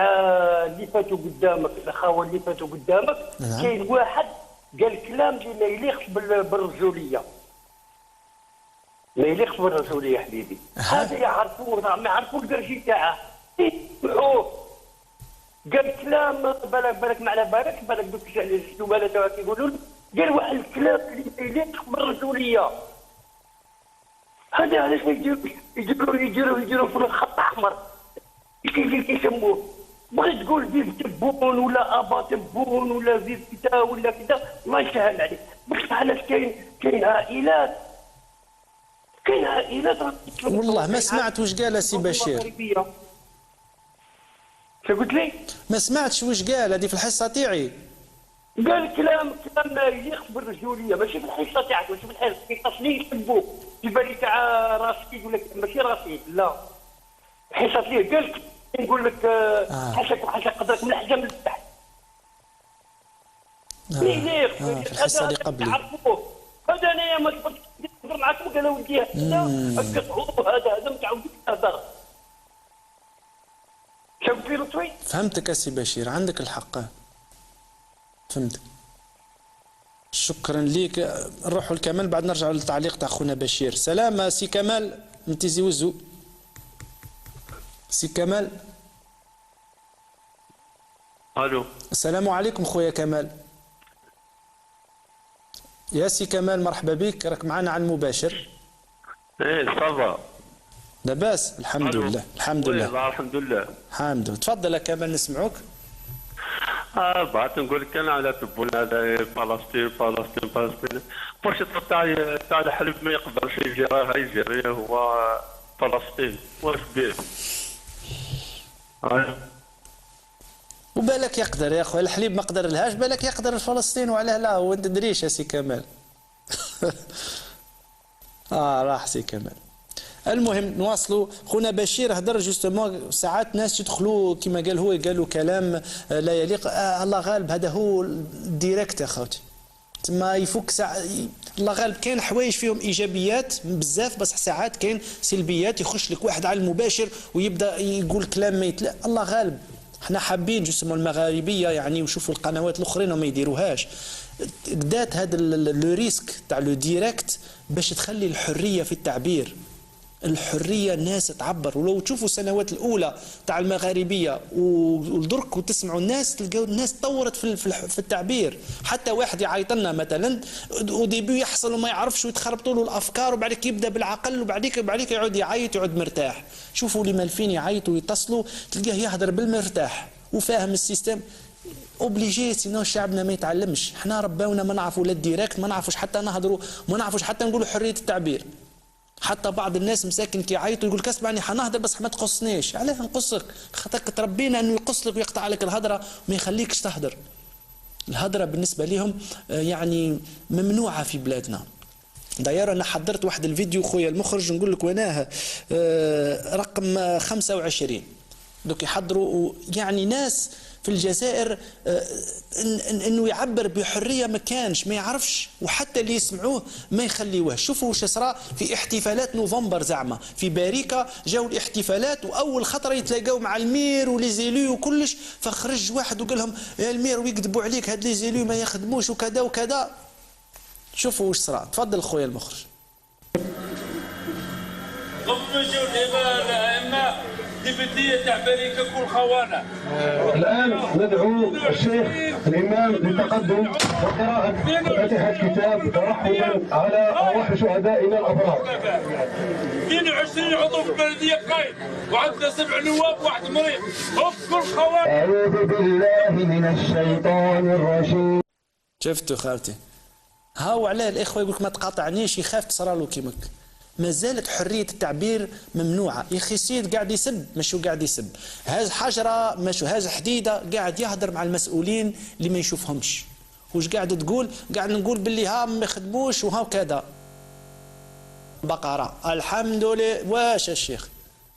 اللي فاتوا قدامك الاخوه اللي فاتوا قدامك. كاين واحد قال كلام اللي ما يليقش بالرجوليه. ما يليقش بالرجوليه حبيبي. هذا يعرفوه ما يعرفوا الدرجي تاعه. قال كلام بالك ما على بالك دوك الجمال تاعك يقولوا قال واحد الكلام اللي ما يليقش بالرجوليه. هذا علاش ما يديروا في الخط الاحمر كيسموه. بغيت تقول زيد تبون ولا ابا تبون ولا زيد كذا ولا كذا الله يسهل عليك. بس علاش كاين عائلات والله ما سمعت واش قال سي بشير. شو قلت لي؟ ما سمعتش واش قال هذه في الحصه تاعي. قال كلام ما يليقش بالرجوليه ماشي في الحصه تاعك ماشي في الحصه اللي يحبوك في بالي تاع راسك يقول لك ماشي راسي لا الحصه اللي قال نقول لك حاشاك قدرك من الحجم للتحت. في الحصه اللي قبلي. هذا انا ما نقدر معاكم قال ودي هذا قطعوه هذا ما تعاودش تهضر. في لطفي. فهمتك اسي بشير، عندك الحق، فهمتك. شكرا ليك. نروحوا لكمال بعد نرجع للتعليق تاع خونا بشير. سلام سي كمال، انت وزو. سي كمال. الو. السلام عليكم خويا كمال. يا سي كمال مرحبا بك، راك معنا على المباشر. ايه صافا. لاباس الحمد لله. الحمد لله. الحمد لله. الحمد لله. تفضل يا كمال نسمعوك. بغيت نقول لك انا على تبونا هذا فلسطين واش تاع الحلب ما يقدرش يجيرها يجري هو فلسطين واش بيه. وبالك يقدر يا اخويا الحليب ما قدر لهاش، بالك يقدر فلسطين وعلاه لا، وانت تدريش يا سي كمال. راح سي كمال. المهم نواصلوا. خونا بشير هدر جوستومون ساعات ناس يدخلوا كما قال هو، قالوا كلام لا يليق. الله غالب هذا هو الديريكت يا خوتي، تما يفك الله غالب كاين حوايج فيهم ايجابيات بزاف، بس ساعات كاين سلبيات. يخش لك واحد على المباشر ويبدا يقول كلام ما الله غالب. احنا حابين جوستومون المغاربيه يعني وشوفوا القنوات الاخرين وما يديروهاش. دات هذا لو ريسك تاع لو ديريكت باش تخلي الحريه في التعبير، الحريه الناس تعبر. ولو تشوفوا السنوات الاولى تاع المغاربيه ودرك وتسمعوا الناس، تلقاو الناس تطورت في التعبير. حتى واحد يعيط لنا مثلا وديبي يحصل وما يعرفش ويتخربطوا له الافكار، وبعديك يبدا بالعقل وبعديك يعود يعيط يعود مرتاح. شوفوا اللي مالفين يعيطوا ويتصلوا تلقاه يهدر بالمرتاح وفاهم السيستم. اوبليجي سينو شعبنا ما يتعلمش. احنا رباونا ما نعرفوا لا الديريكت، ما نعرفوش حتى نهضروا، ما نعرفوش حتى نقولوا حريه التعبير. حتى بعض الناس مساكن كي يعيطوا يقول اسمعني حنهضر بس ما تقصنيش. علاه نقصك؟ خاطرك تربينا انه يقص لك ويقطع عليك الهضره وما يخليكش تهضر. الهضره بالنسبه لهم يعني ممنوعه في بلادنا. داير انا حضرت واحد الفيديو خويا المخرج نقول لك ويناه رقم 25 دوك يحضروا يعني ناس في الجزائر انه يعبر بحريه ما كانش ما يعرفش، وحتى اللي يسمعوه ما يخليوهش. شوفوا واش صرا في احتفالات نوفمبر زعما في باريكا، جاوا الاحتفالات واول خطره يتلاقاو مع المير وليزيلو وكلش، فخرج واحد وقال لهم يا المير ويكذبوا عليك هاد ليزيلو ما يخدموش وكذا وكذا. شوفوا واش صرا. تفضل خويا المخرج. ديبتية تاع باريكا كل خوانا. الآن ندعو الشيخ الإمام للتقدم وقراءة فاتحة الكتاب ترحما على أرواح شهدائنا الأبرار. 22 عضو في بلدية قايد وعندنا 7 نواب وواحد مريض هم كل خوانا. أعوذ بالله من الشيطان الرجيم. شفتوا خالتي؟ هاو علاه الإخوة يقولك ما تقاطعنيش، يخاف تصرالو كيمك. ما زالت حرية التعبير ممنوعة. يا أخي السيد قاعد يسب مشو قاعد يسب، هاز حجرة مشو هاز حديدة، قاعد يهدر مع المسؤولين اللي ما يشوفهمش. وش قاعد تقول؟ قاعد نقول باللي ها ما يخدموش وها كذا. بقرة الحمد لله. واش الشيخ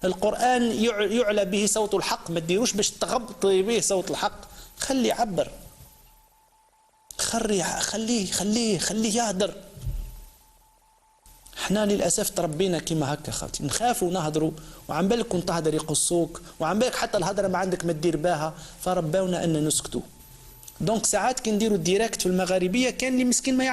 القرآن يعلى به صوت الحق، ما تديروش باش تغبطي به صوت الحق. خلي يعبر، خليه يهدر. احنا للاسف تربينا كيما هكا خالتي، نخافوا نهضروا وعم بالك كنت تهدر يقصوك، وعم بالك حتى الهضره ما عندك ما تدير باها، فرباونا ان نسكتوا. دونك ساعات كي نديروا الديريكت في المغاربيه كان اللي مسكين ما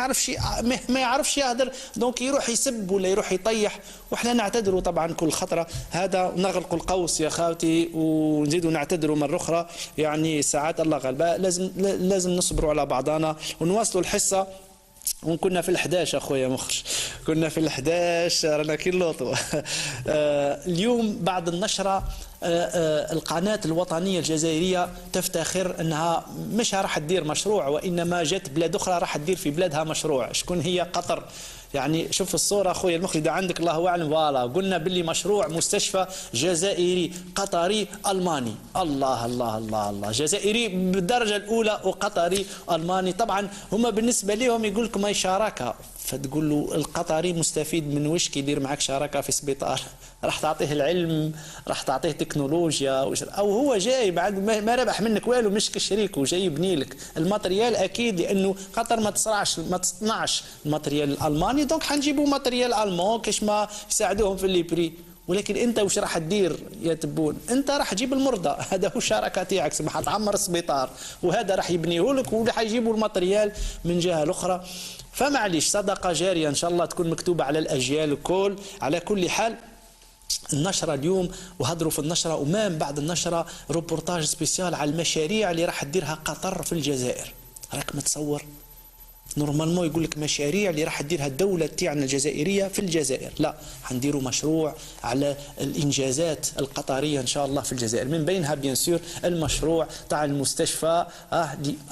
يعرفش يهدر، دونك يروح يسب ولا يروح يطيح، وحنا نعتذروا طبعا كل خطره. هذا نغلقوا القوس يا خالتي ونزيدوا نعتذروا مره اخرى. يعني ساعات الله غالبا لازم نصبروا على بعضنا ونواصلوا الحصه. وكنا في ال11 اخويا مخرج، كنا في ال11 رانا كي نلوطوا. اليوم بعد النشره القناه الوطنيه الجزائريه تفتخر انها مش راح تدير مشروع، وانما جات بلاد اخرى راح تدير في بلادها مشروع. شكون هي؟ قطر. يعني شوف الصوره اخويا المخرج ده عندك الله اعلم. فوالا قلنا باللي مشروع مستشفى جزائري قطري الماني. الله الله الله الله، جزائري بالدرجه الاولى وقطري الماني. طبعا هما بالنسبه لهم يقول لك ما شراكه، فتقول له القطري مستفيد من وش كي يدير معك شراكه في سبيطار؟ راح تعطيه العلم، راح تعطيه تكنولوجيا، او هو جاي بعد ما ربح منك والو، مش كشريك وجاي يبني لك الماتريال. اكيد لانه قطر ما تصنعش الماتريال الالماني، دونك حنجيبوا ماتريال المان كاش ما يساعدوهم في لي بري. ولكن انت واش راح تدير يا تبون؟ انت راح تجيب المرضى، هذا هو الشراكه تاعك، سمح تعمر السبيطار وهذا راح يبنيه لك وراح يجيبوا الماتريال من جهه الاخرى. فمعليش صدقه جاريه ان شاء الله تكون مكتوبه على الاجيال الكل. على كل حال النشرة اليوم وهضروا في النشرة وما من بعد النشرة روبورتاج سبيسيال على المشاريع اللي راح تديرها قطر في الجزائر. راك متصور؟ نورمالمون يقول لك مشاريع اللي راح تديرها الدولة تاعنا الجزائرية في الجزائر، لا حنديروا مشروع على الإنجازات القطرية إن شاء الله في الجزائر، من بينها بيان سور المشروع تاع المستشفى.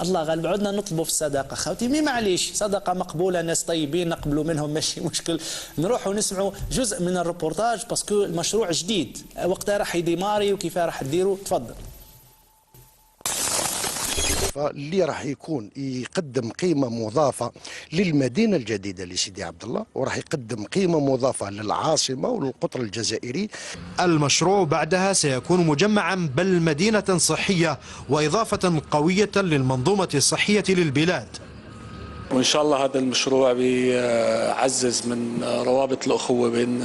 الله غالب عدنا نطلبوا في الصدقة خوتي، مي معليش صدقة مقبولة، ناس طيبين نقبلوا منهم ماشي مشكل، نروحوا نسمعوا جزء من الروبورتاج باسكو المشروع جديد وقتها راح يديماري وكيف راح تديروا. تفضل. اللي راح يكون يقدم قيمة مضافة للمدينة الجديدة لسيدي عبد الله، وراح يقدم قيمة مضافة للعاصمة وللقطر الجزائري. المشروع بعدها سيكون مجمعا بل مدينة صحية وإضافة قوية للمنظومة الصحية للبلاد. وإن شاء الله هذا المشروع بيعزز من روابط الأخوة بين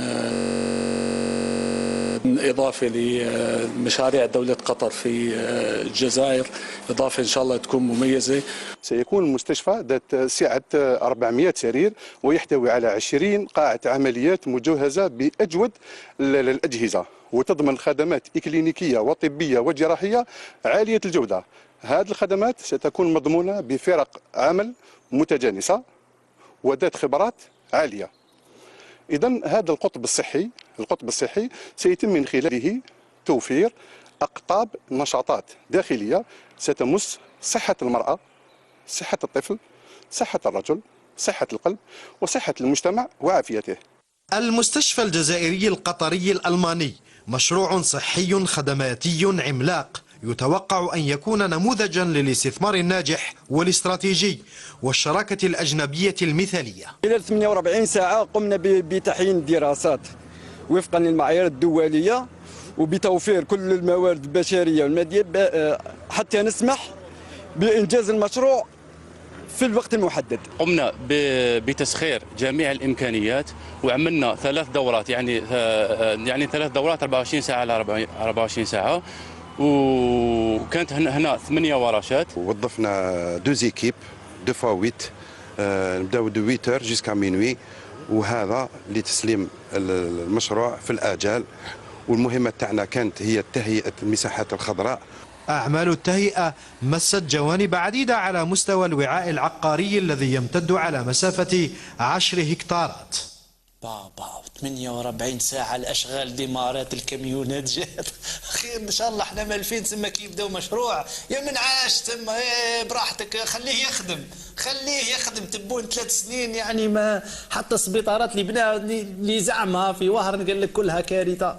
إضافة لمشاريع دولة قطر في الجزائر، إضافة إن شاء الله تكون مميزة. سيكون المستشفى ذات سعة 400 سرير ويحتوي على 20 قاعة عمليات مجهزة بأجود الأجهزة، وتضمن خدمات إكلينيكية وطبية وجراحية عالية الجودة. هذه الخدمات ستكون مضمونة بفرق عمل متجانسة وذات خبرات عالية. إذن هذا القطب الصحي سيتم من خلاله توفير أقطاب نشاطات داخلية ستمس صحة المرأة، صحة الطفل، صحة الرجل، صحة القلب وصحة المجتمع وعافيته. المستشفى الجزائري القطري الألماني مشروع صحي خدماتي عملاق يتوقع أن يكون نموذجا للاستثمار الناجح والاستراتيجي والشراكة الأجنبية المثالية. خلال 48 ساعة قمنا بتحيين دراسات وفقا للمعايير الدولية وبتوفير كل الموارد البشرية والمادية حتى نسمح بإنجاز المشروع في الوقت المحدد. قمنا بتسخير جميع الإمكانيات وعملنا 3 دورات، يعني 3 دورات 24 ساعة على 24 ساعة، وكانت هنا 8 ورشات. وظفنا 2 زيكيب 2 فوا 8، نبداو دو 8 جيسكا مينوي، وهذا لتسليم المشروع في الآجال. والمهمة تاعنا كانت هي تهيئة المساحات الخضراء. أعمال التهيئة مست جوانب عديدة على مستوى الوعاء العقاري الذي يمتد على مسافة 10 هكتارات. بابا 48 ساعة الأشغال ديمارات الكاميونات جات. خير إن شاء الله احنا مالفين تما كي يبداو مشروع يا من عاش تما براحتك، خليه يخدم تبون 3 سنين يعني ما حتى السبيطارات اللي بناها اللي زعمها في وهران قال لك كلها كارثة.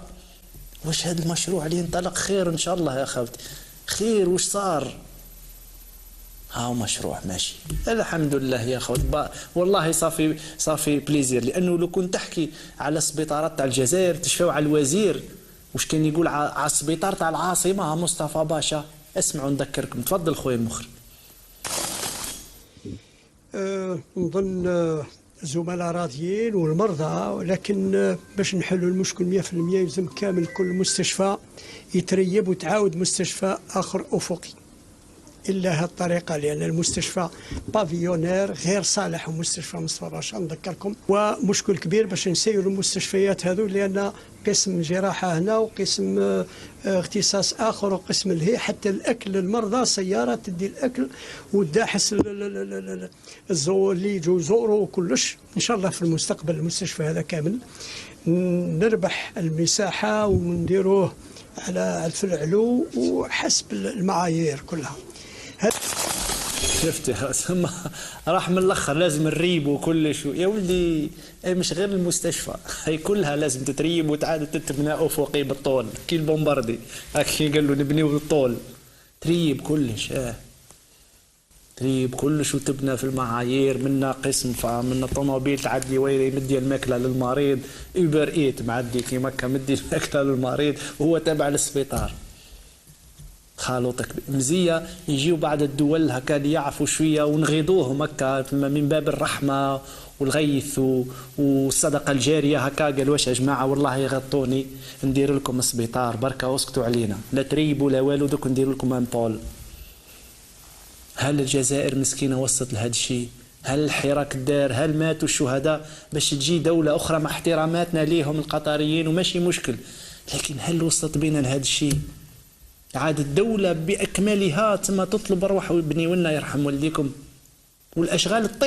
واش هذا المشروع اللي انطلق خير إن شاء الله يا خوتي خير؟ واش صار؟ ها مشروع ماشي الحمد لله يا خوت. والله صافي بليزير، لانه لو كنت تحكي على السبيطارات تاع الجزائر تشفاو على الوزير واش كان يقول على السبيطار تاع العاصمه مصطفى باشا. اسمعوا نذكركم. تفضل خويا المخرج. نظن الزملاء راضيين والمرضى، ولكن باش نحلوا المشكل 100% يلزم كامل كل مستشفى يتريب وتعاود مستشفى اخر افقي. إلا هذه الطريقة، لأن المستشفى بافيونير غير صالح ومستشفى مصطفى باشا نذكركم، ومشكل كبير باش نسيروا المستشفيات هذو، لأن قسم جراحة هنا وقسم اختصاص آخر وقسم الهي حتى الأكل للمرضى، سيارة تدي الأكل والداحس اللي يجوا يزوروا وكلش. إن شاء الله في المستقبل المستشفى هذا كامل نربح المساحة ونديروه على الفلعلو وحسب المعايير كلها. شفتي راح من الاخر لازم نريب وكل شو يا ولدي، مش غير المستشفى هي كلها لازم تتريب وتعاد تتبنى افقي بالطول كي البومباردي هكي قالوا نبنيو بالطول، تريب كلش تريب كلش وتبنى في المعايير. منا قسم منا طوموبيل تعدي ويري مدي الماكله للمريض، اوبر ايت معدي كي مكه مدي الماكله للمريض وهو تابع للسبيطار. خالطك مزيه يجيو بعض الدول هكا ليعفوا شويه ونغيضوهم هكا من باب الرحمه والغيث والصدقه الجاريه هكا. قال واش يا جماعه والله يغطوني ندير لكم سبيطار بركه واسكتوا علينا لا تريبوا لا والو دوك ندير لكم ان طول. هل الجزائر مسكينه وصلت لهذا الشيء؟ هل الحراك دار؟ هل ماتوا الشهداء باش تجي دوله اخرى مع احتراماتنا ليهم القطريين وماشي مشكل، لكن هل وصلت بينا لهذا الشيء؟ عاد الدولة بأكملها ثم تطلب روحوا ابني ولنا يرحم والديكم، والأشغال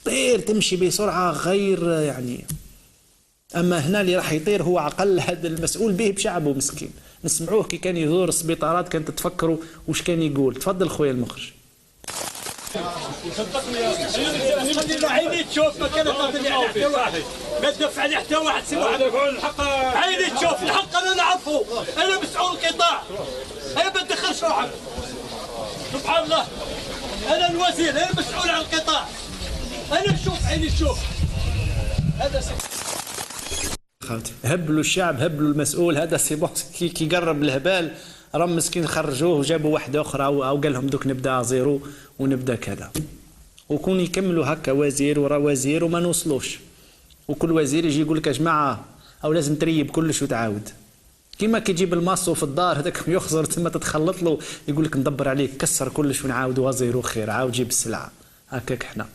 طير تمشي بسرعة غير يعني. أما هنا اللي راح يطير هو عقل هذا المسؤول به بشعبه مسكين. نسمعوه كي كان يزور السبيطارات كانت تفكروا وش كان يقول. تفضل خويا المخرج. عيني تشوف ما كان تعطيني على حتى واحد، ما تدفع على حتى واحد سوى عيني تشوف الحق. انا نعرفه، انا مسؤول القطاع، انا ما تدخلش روحك. سبحان الله، انا الوزير، انا مسؤول عن القطاع، انا نشوف عيني تشوف. هذا هبلوا الشعب، هبلوا المسؤول. هذا سي بون كي قرب الهبال راهم مسكين خرجوه وجابوا واحده اخرى او قال لهم دوك نبدا زيرو ونبدا كذا. وكون يكملوا هكا وزير ورا وزير وما نوصلوش، وكل وزير يجي يقول لك يا جماعه او لازم تريب كلش وتعاود. كيما كي تجيب الماصو في الدار هذاك يخزر ثم تتخلط له يقول لك ندبر عليك كسر كلش ونعاودوا زيرو خير، عاود جيب السلعه. هكاك احنا.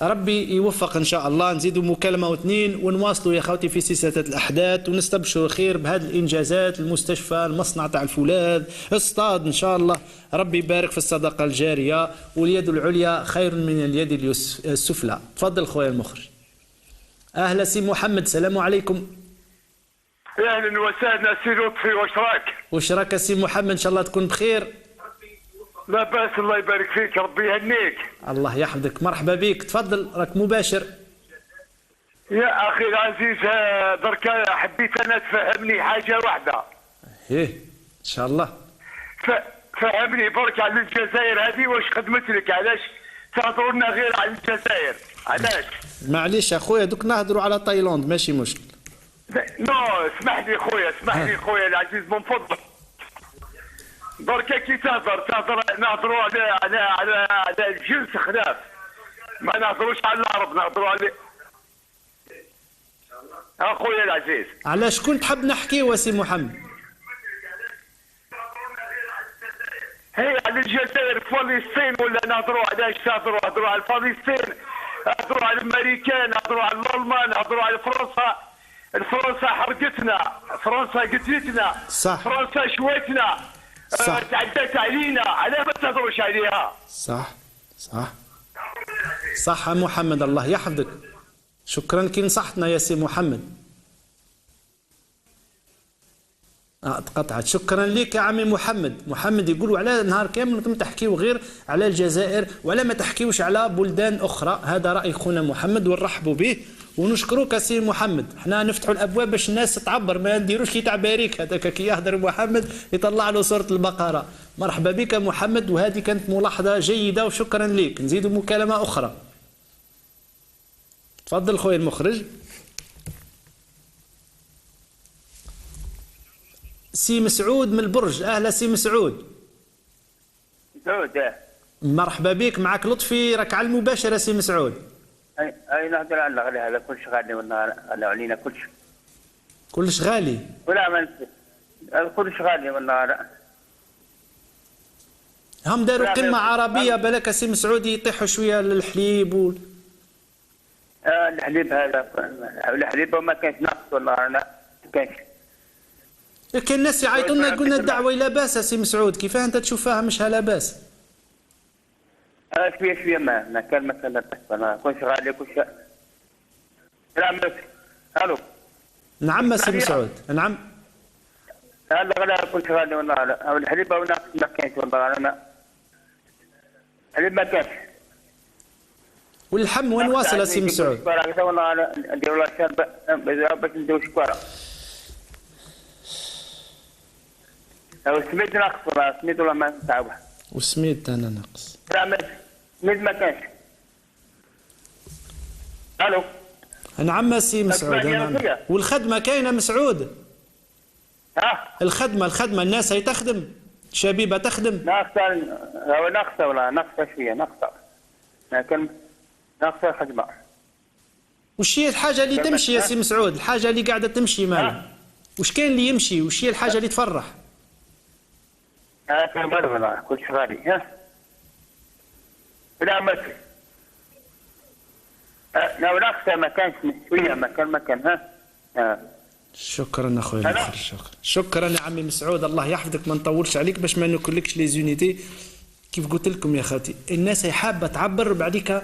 ربي يوفق ان شاء الله. نزيدوا مكالمه واثنين ونواصلوا يا خوتي في سلسله الاحداث ونستبشروا خير بهذه الانجازات. المستشفى، المصنع تاع الفولاذ، اصطاد ان شاء الله. ربي يبارك في الصدقه الجاريه، واليد العليا خير من اليد السفلى. تفضل خويا المخرج. اهلا سي محمد، السلام عليكم. اهلا وسهلا سي لطفي، واش راك؟ واش راك سي محمد؟ ان شاء الله تكون بخير. لا باس، الله يبارك فيك، ربي يهنيك. الله يحفظك، مرحبا بك، تفضل راك مباشر. يا اخي العزيز، درك حبيت انا تفهمني حاجه واحده. ايه ان شاء الله. فهمني برك على الجزائر هذه واش خدمت لك، علاش تهضروا لنا غير على الجزائر؟ علاش؟ معليش اخويا دوك نهضروا على تايلاند ماشي مشكل. نو اسمح لي خويا، اسمح لي خويا العزيز من فضلك. بركا كي تهضر نهضروا على الجنس خلاف، ما نهضروش على العرب، نهضروا على اخويا العزيز. على شكون تحب نحكيو سي محمد؟ هي على الجزائر، فلسطين، ولا نهضروا على ايش تهضروا؟ نهضروا على فلسطين، نهضروا على الامريكان، نهضروا على الالمان، نهضروا على فرنسا. فرنسا حرقتنا، فرنسا قتلتنا، صح. فرنسا شويتنا، تعدت علينا، على ما تهضروش عليها؟ صح يا محمد، الله يحفظك. شكرا كي نصحتنا يا سي محمد. تقطعت. شكرا لك يا عمي محمد يقولوا على نهار كامل انتم تحكيوا غير على الجزائر ولا ما تحكيوش على بلدان اخرى. هذا راي خونا محمد ونرحبوا به ونشكروك سي محمد. احنا نفتحوا الابواب باش الناس تعبر، ما نديروش كي تاع باريك هذاك كي يهدر محمد يطلع له سوره البقره. مرحبا بك محمد، وهذه كانت ملاحظه جيده وشكرا لك. نزيدوا مكالمه اخرى. تفضل خويا المخرج. سي مسعود من البرج. اهلا سي مسعود. مرحبا بك، معك لطفي، راك على المباشر سي مسعود. اي نهضر على غالي، هذا كلش غالي والله، علينا كلش غالي. ولا ما كلش غالي والله. هم داروا قمه عربيه بالك سي مسعود يطيحوا شويه للحليب الحليب هذا، الحليب ما كانش ناقص والله، ما كانش. كاين الناس يعيطوا لنا قلنا الدعوه لا باس سي مسعود، كيفاه انت تشوفها مش لا باس؟ شويه ما كان لا باس والله، كلش غالي كلش. نعم الو. نعم سي مسعود. نعم. هذا غلا كلش غالي والله، الحليب او ناقص ما كانش والله، انا الحليب ما كانش. واللحم وين واصل سي مسعود؟ والله نديروا له شرب باش نديروا شكوره. السميد ناقص والله، السميد والله ما نتعبه. والسميد انا ناقص. لا السميد ما كانش. الو. نعم سي مسعود. والخدمه كاينه مسعود؟ الخدمة الناس هي تخدم، شبيبة تخدم. ناقصة ولا ناقصة شوية، ناقصة لكن ناقصة الخدمة. وش هي الحاجة اللي تمشي يا سي مسعود؟ الحاجة اللي قاعدة تمشي مالها؟ وش كان اللي يمشي؟ وش هي الحاجة اللي تفرح؟ كان والله كل شيء غالي. لا مثل لو ناقصة ما كانش شوية مكان. شكرا اخويا، شكرا يا عمي مسعود، الله يحفظك، ما نطولش عليك باش ما ناكلكش لي زونيتي. كيف قلت لكم يا خالتي الناس هي حابه تعبر بعديك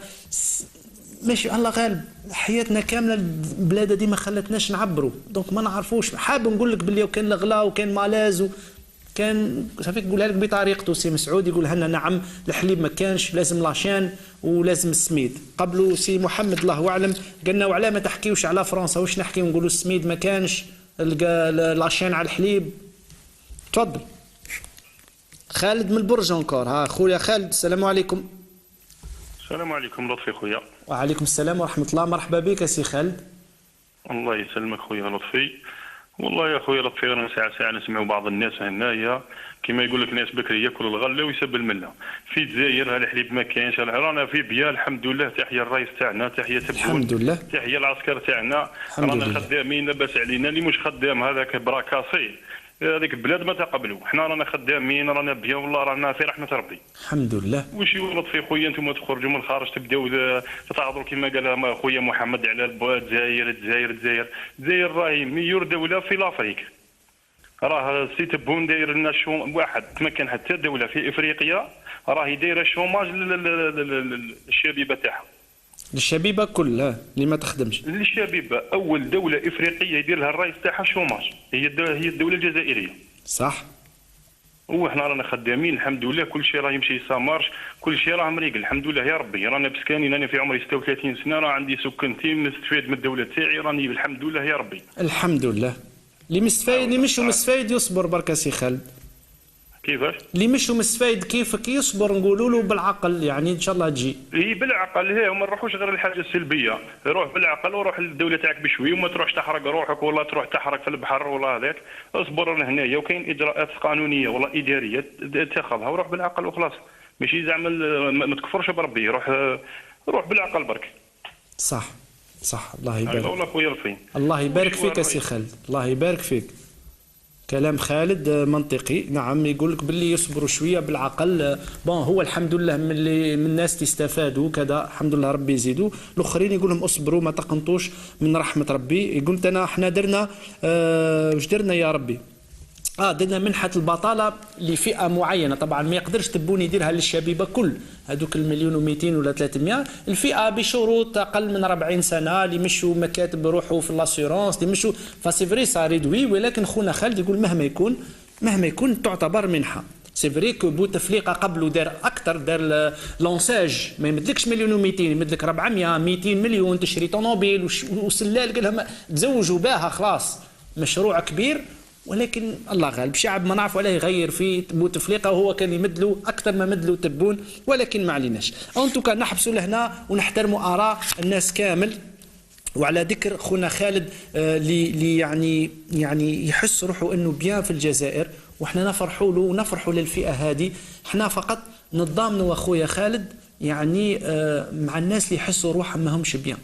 ماشي، الله غالب حياتنا كامله البلاد دي ما خلتناش نعبروا، دونك ما نعرفوش. حاب نقول لك باللي وكان الغلا وكان مالاز كان صافي يقولها لك بطريقته. سي مسعود يقولها لنا نعم الحليب ما كانش، لازم لاشان ولازم السميد. قبله سي محمد الله اعلم قالنا وعلاه ما تحكيوش على فرنسا، واش نحكي ونقولوا السميد ما كانش، لاشان على الحليب. تفضل خالد من البرج انكور. ها خويا خالد السلام عليكم. السلام عليكم لطفي خويا. وعليكم السلام ورحمه الله، مرحبا بك سي خالد. الله يسلمك خويا لطفي. والله يا خويا لطفي انا ساعه نسمعوا بعض الناس هنايا كما يقول لك ناس بكري ياكل الغله ويسب المله. في الجزائر الحليب ما كاينش، رانا في بيا الحمد لله. تحيه الرئيس تاعنا، تحيه تبون، الحمد لله، تحيه العسكر تاعنا، رانا خدامين لاباس علينا. اللي مش خدام هذاك براكاسي هذيك البلاد ما تقبلوا. حنا رانا خدامين، رانا بيا والله، رانا في رحمه ربي الحمد لله. واش يولط في خويا انتم تخرجوا من الخارج تبداو تتعاطوا كما قال خويا محمد على الجزائر راهي ميور دوله في لافريك. راه سي تبون داير لنا واحد تمكن حتى دوله في افريقيا راهي دايره شوماج للشبيبه تاعها، للشبيبه كلها اللي ما تخدمش. للشبيبه اول دوله افريقيه يدير لها الرئيس تاعها شوماج هي الدوله الجزائريه. صح. وحنا رانا خدامين الحمد لله، كل شيء راه يمشي سامارش، كل شيء راه مريقل الحمد لله يا ربي. رانا بسكانين، انا في عمري 36 سنه، راه عندي سكنتي نستفيد من الدوله تاعي، راني الحمد لله يا ربي. الحمد لله. اللي مستفايد اللي مش مستفايد يصبر برك سي خالد. كيفاش؟ اللي مش مستفايد كيفك يصبر، نقولوا له بالعقل يعني ان شاء الله تجي. اي بالعقل وما نروحوش غير الحاجه السلبيه، روح بالعقل وروح للدوله تاعك بشوي وما تروحش تحرق روحك ولا تروح تحرق في البحر ولا هذاك. اصبر هنايا وكاين اجراءات قانونيه ولا اداريه تاخذها وروح بالعقل وخلاص. ماشي زعما ما تكفرش بربي، روح بالعقل برك. صح الله يبارك. والله خويا الفين. الله يبارك فيك سي خالد، الله يبارك فيك. كلام خالد منطقي. نعم يقول لك باللي يصبروا شويه بالعقل. بون هو الحمد لله من الناس اللي استفادوا كذا الحمد لله ربي يزيدوا. الاخرين يقول لهم اصبروا ما تقنطوش من رحمه ربي. قلت انا احنا درنا واش درنا يا ربي؟ درنا منحة البطالة لفئة معينة، طبعا ما يقدرش تبون يديرها للشبيبة كل هذوك 1,200,000 ولا 300. الفئة بشروط أقل من 40 سنة، اللي مشوا مكاتب يروحوا في لاسيورونس، اللي مشوا فسي فري سا ريدوي. ولكن خونا خالد يقول مهما يكون تعتبر منحة. سي فري كو بوتفليقه قبله دار اكثر، دار لونساج ما يمدلكش 1,200,000 يمدلك 400 200 مليون تشري طوموبيل وسلال قال لهم تزوجوا بها خلاص، مشروع كبير. ولكن الله غالب الشعب ما نعرف عليه يغير في بوتفليقه، وهو كان يمدلو اكثر ما مدلو تبون. ولكن ما عليناش، انتو نحبسوا لهنا ونحترموا اراء الناس كامل. وعلى ذكر خونا خالد اللي يعني يحس روحه انه بيان في الجزائر، وحنا نفرحوا له ونفرحوا للفئه هذه. احنا فقط نتضامنوا اخويا خالد يعني مع الناس اللي يحسوا روحهم ما همش بيان.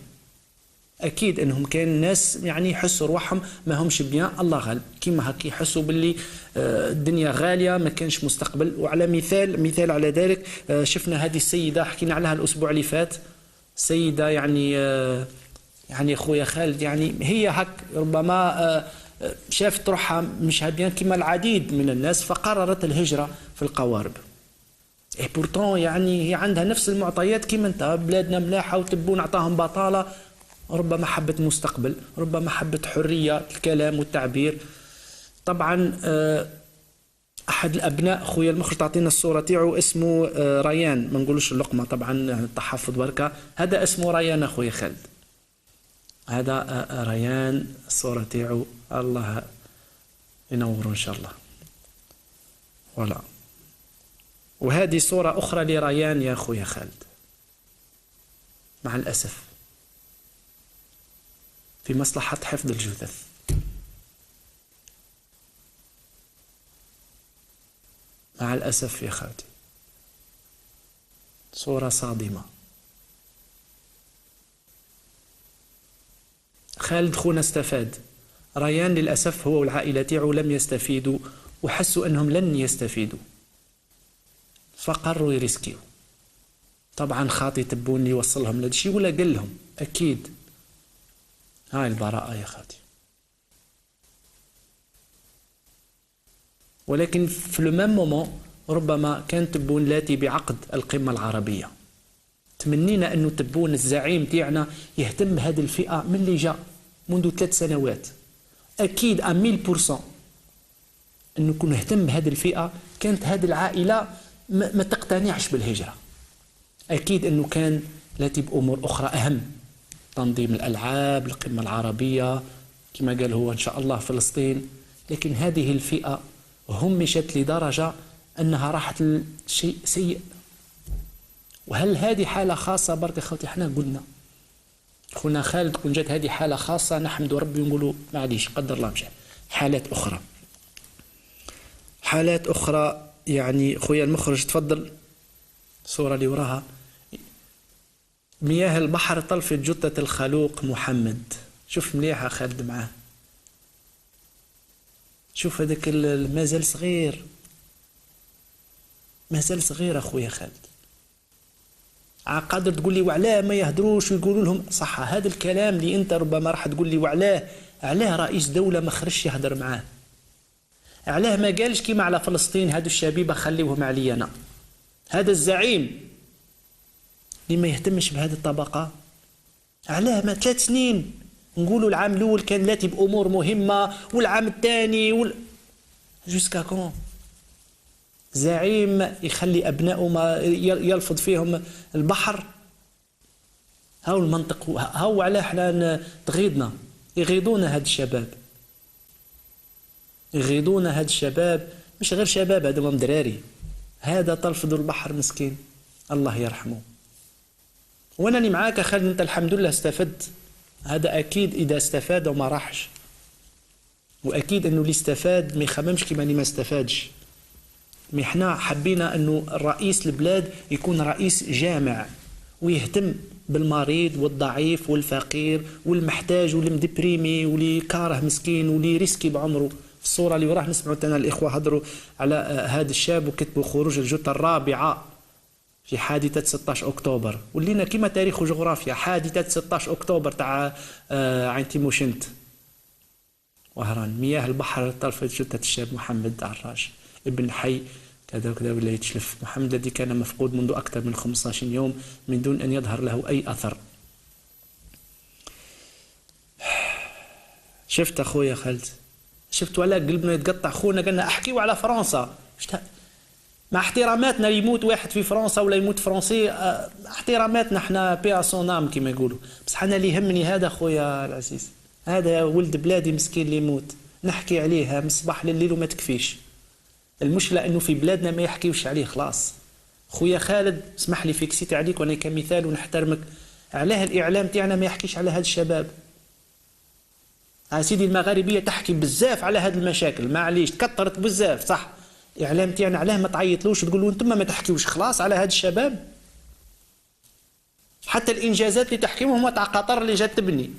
اكيد انهم كاين ناس يعني يحسوا روحهم ما همش بيان، الله غالب كيما هكا يحسوا باللي الدنيا غاليه ما كانش مستقبل. وعلى مثال على ذلك شفنا هذه السيده حكينا عليها الاسبوع اللي فات، سيده يعني اخويا خالد يعني هي هك ربما شافت روحها مش بيان كما العديد من الناس، فقررت الهجره في القوارب. اي بورتون يعني هي عندها نفس المعطيات كيما انت، بلادنا ملاحه وتبون عطاهم بطاله، ربما حبت مستقبل، ربما حبت حريه الكلام والتعبير. طبعا احد الابناء خويا المخرج تعطينا الصوره تاعو اسمه ريان، ما نقولوش اللقمه طبعا التحفظ بركه، هذا اسمه ريان اخويا خالد، هذا ريان الصوره تاعو، الله ينور ان شاء الله. ولا وهذه صوره اخرى لريان يا اخويا خالد، مع الاسف في مصلحه حفظ الجثث. مع الأسف يا خالتي صورة صادمة. خالد خونا استفاد، ريان للأسف هو والعائلة تاعو لم يستفيدوا وحسوا أنهم لن يستفيدوا فقرروا يريسكيو. طبعا خاطي تبوني يوصلهم لهذا الشيء ولا قال لهم أكيد. هاي البراءة يا خالتي. ولكن في لو ميم مومون ربما كان تبون لاتي بعقد القمة العربية. تمنينا أنه تبون الزعيم تاعنا يهتم بهذه الفئة من اللي جاء منذ 3 سنوات. أكيد 1000% أنه يكون يهتم بهذه الفئة. كانت هذه العائلة ما تقتنعش بالهجرة. أكيد أنه كان لاتي بأمور أخرى أهم، تنظيم الألعاب، القمة العربية، كما قال هو إن شاء الله فلسطين. لكن هذه الفئة همشت لدرجة أنها راحت لشيء سيء. وهل هذه حالة خاصة؟ برك أخوتي احنا قلنا خونا خالد كون جات هذه حالة خاصة نحمد ربي ونقولوا معليش قدر الله مشى. حالات أخرى يعني خويا المخرج تفضل الصورة اللي وراها. مياه البحر طلفت جثة الخلوق محمد. شوف مليحة خالد معاه. شوف هذاك مازال صغير، مازال صغير أخويا خالد. قادر تقول لي وعلاه ما يهدروش ويقولوا لهم صح هذا الكلام اللي انت ربما راح تقول لي علاه رئيس دولة ما خرجش يهدر معاه؟ علاه ما قالش كيما على فلسطين هادو الشبيبة خليوهم علي أنا؟ هذا الزعيم اللي ما يهتمش بهذه الطبقة علاه ما 3 سنين نقولوا العام الأول كان لاتي بأمور مهمة والعام الثاني جوسكا كون زعيم يخلي أبنائه ما يلفظ فيهم البحر. هاو المنطق، هاو علاه احنا تغيضنا، يغيضونا هاد الشباب، يغيضونا هاد الشباب. مش غير شباب، هذا هم دراري. هذا تلفظ البحر مسكين الله يرحمه. وأنني معاك خالد أنت الحمد لله استفدت. هذا أكيد إذا استفاد وما راحش، وأكيد أنه اللي استفاد ما يخممش كيما اللي ما استفادش. احنا حبينا أنه الرئيس البلاد يكون رئيس جامع ويهتم بالمريض والضعيف والفقير والمحتاج والمدبريمي واللي كاره مسكين واللي ريسكي بعمره. في الصورة اللي وراه نسمعوا تنا الإخوة هضروا على هذا الشاب وكتبوا خروج الجثة الرابعة في حادثة 16 أكتوبر. ولينا كما تاريخ وجغرافيا حادثة 16 أكتوبر تاع عين تيموشنت وهران. مياه البحر طلفت جثة الشاب محمد عراش ابن حي كذا وكذا ولا يتشلف. محمد الذي كان مفقود منذ أكثر من 15 يوم من دون أن يظهر له أي أثر. شفت أخويا خالد، شفت ولا قلبنا يتقطع. خونا قلنا أحكيوا على فرنسا مع احتراماتنا، يموت واحد في فرنسا ولا يموت فرنسي احتراماتنا احنا بيا صونام كما يقولوا. بس انا اللي يهمني هذا خويا العزيز، هذا ولد بلادي مسكين اللي يموت نحكي عليه من الصباح لليل وما تكفيش. المشكلة انه في بلادنا ما يحكيوش عليه خلاص. خويا خالد اسمح لي فيكسيت عليك وانا كمثال ونحترمك، علاه الاعلام تاعنا ما يحكيش على هذا الشباب؟ سيدي المغاربية تحكي بزاف على هذه المشاكل، معليش تكثرت بزاف صح. الاعلام تاعنا علاه ما تعيطلوش وتقولوا انتم ما تحكيوش خلاص على هذا الشباب؟ حتى الانجازات اللي تحكيوهم تاع قطر اللي جات تبني،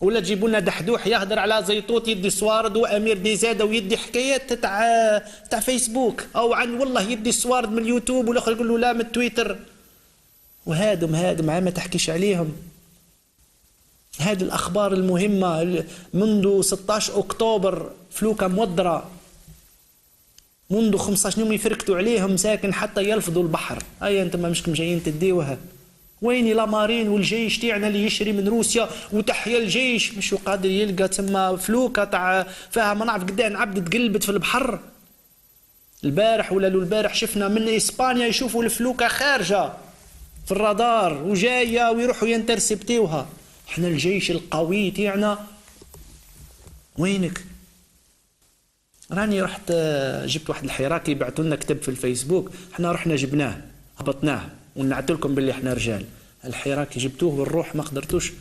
ولا تجيبوا لنا دحدوح يهدر على زيطوط يدي سوارد وامير دي زاده ويدي حكايات تاع فيسبوك، او عن والله يدي سوارد من اليوتيوب والاخر يقول له لا من تويتر. وهادم ما تحكيش عليهم. هذه الاخبار المهمه منذ 16 اكتوبر فلوكه مودره، منذ 15 يوم يفركتوا عليهم ساكن حتى يلفظوا البحر. هيا انتم مشكم جايين تديوها. وين لامارين والجيش تاعنا اللي يشري من روسيا وتحيا الجيش مش قادر يلقى تسمى فلوكه تاع فيها ما نعرف قداه عبد تقلبت في البحر. البارح ولا البارح شفنا من اسبانيا يشوفوا الفلوكه خارجه في الرادار وجايه ويروحوا ينترسبتيوها. احنا الجيش القوي تاعنا وينك؟ راني رحت جبت واحد الحراكي بعثوا لنا كتب في الفيسبوك، احنا رحنا جبناه هبطناه ونعت لكم باللي احنا رجال. الحراكي جبتوه بالروح ما قدرتوش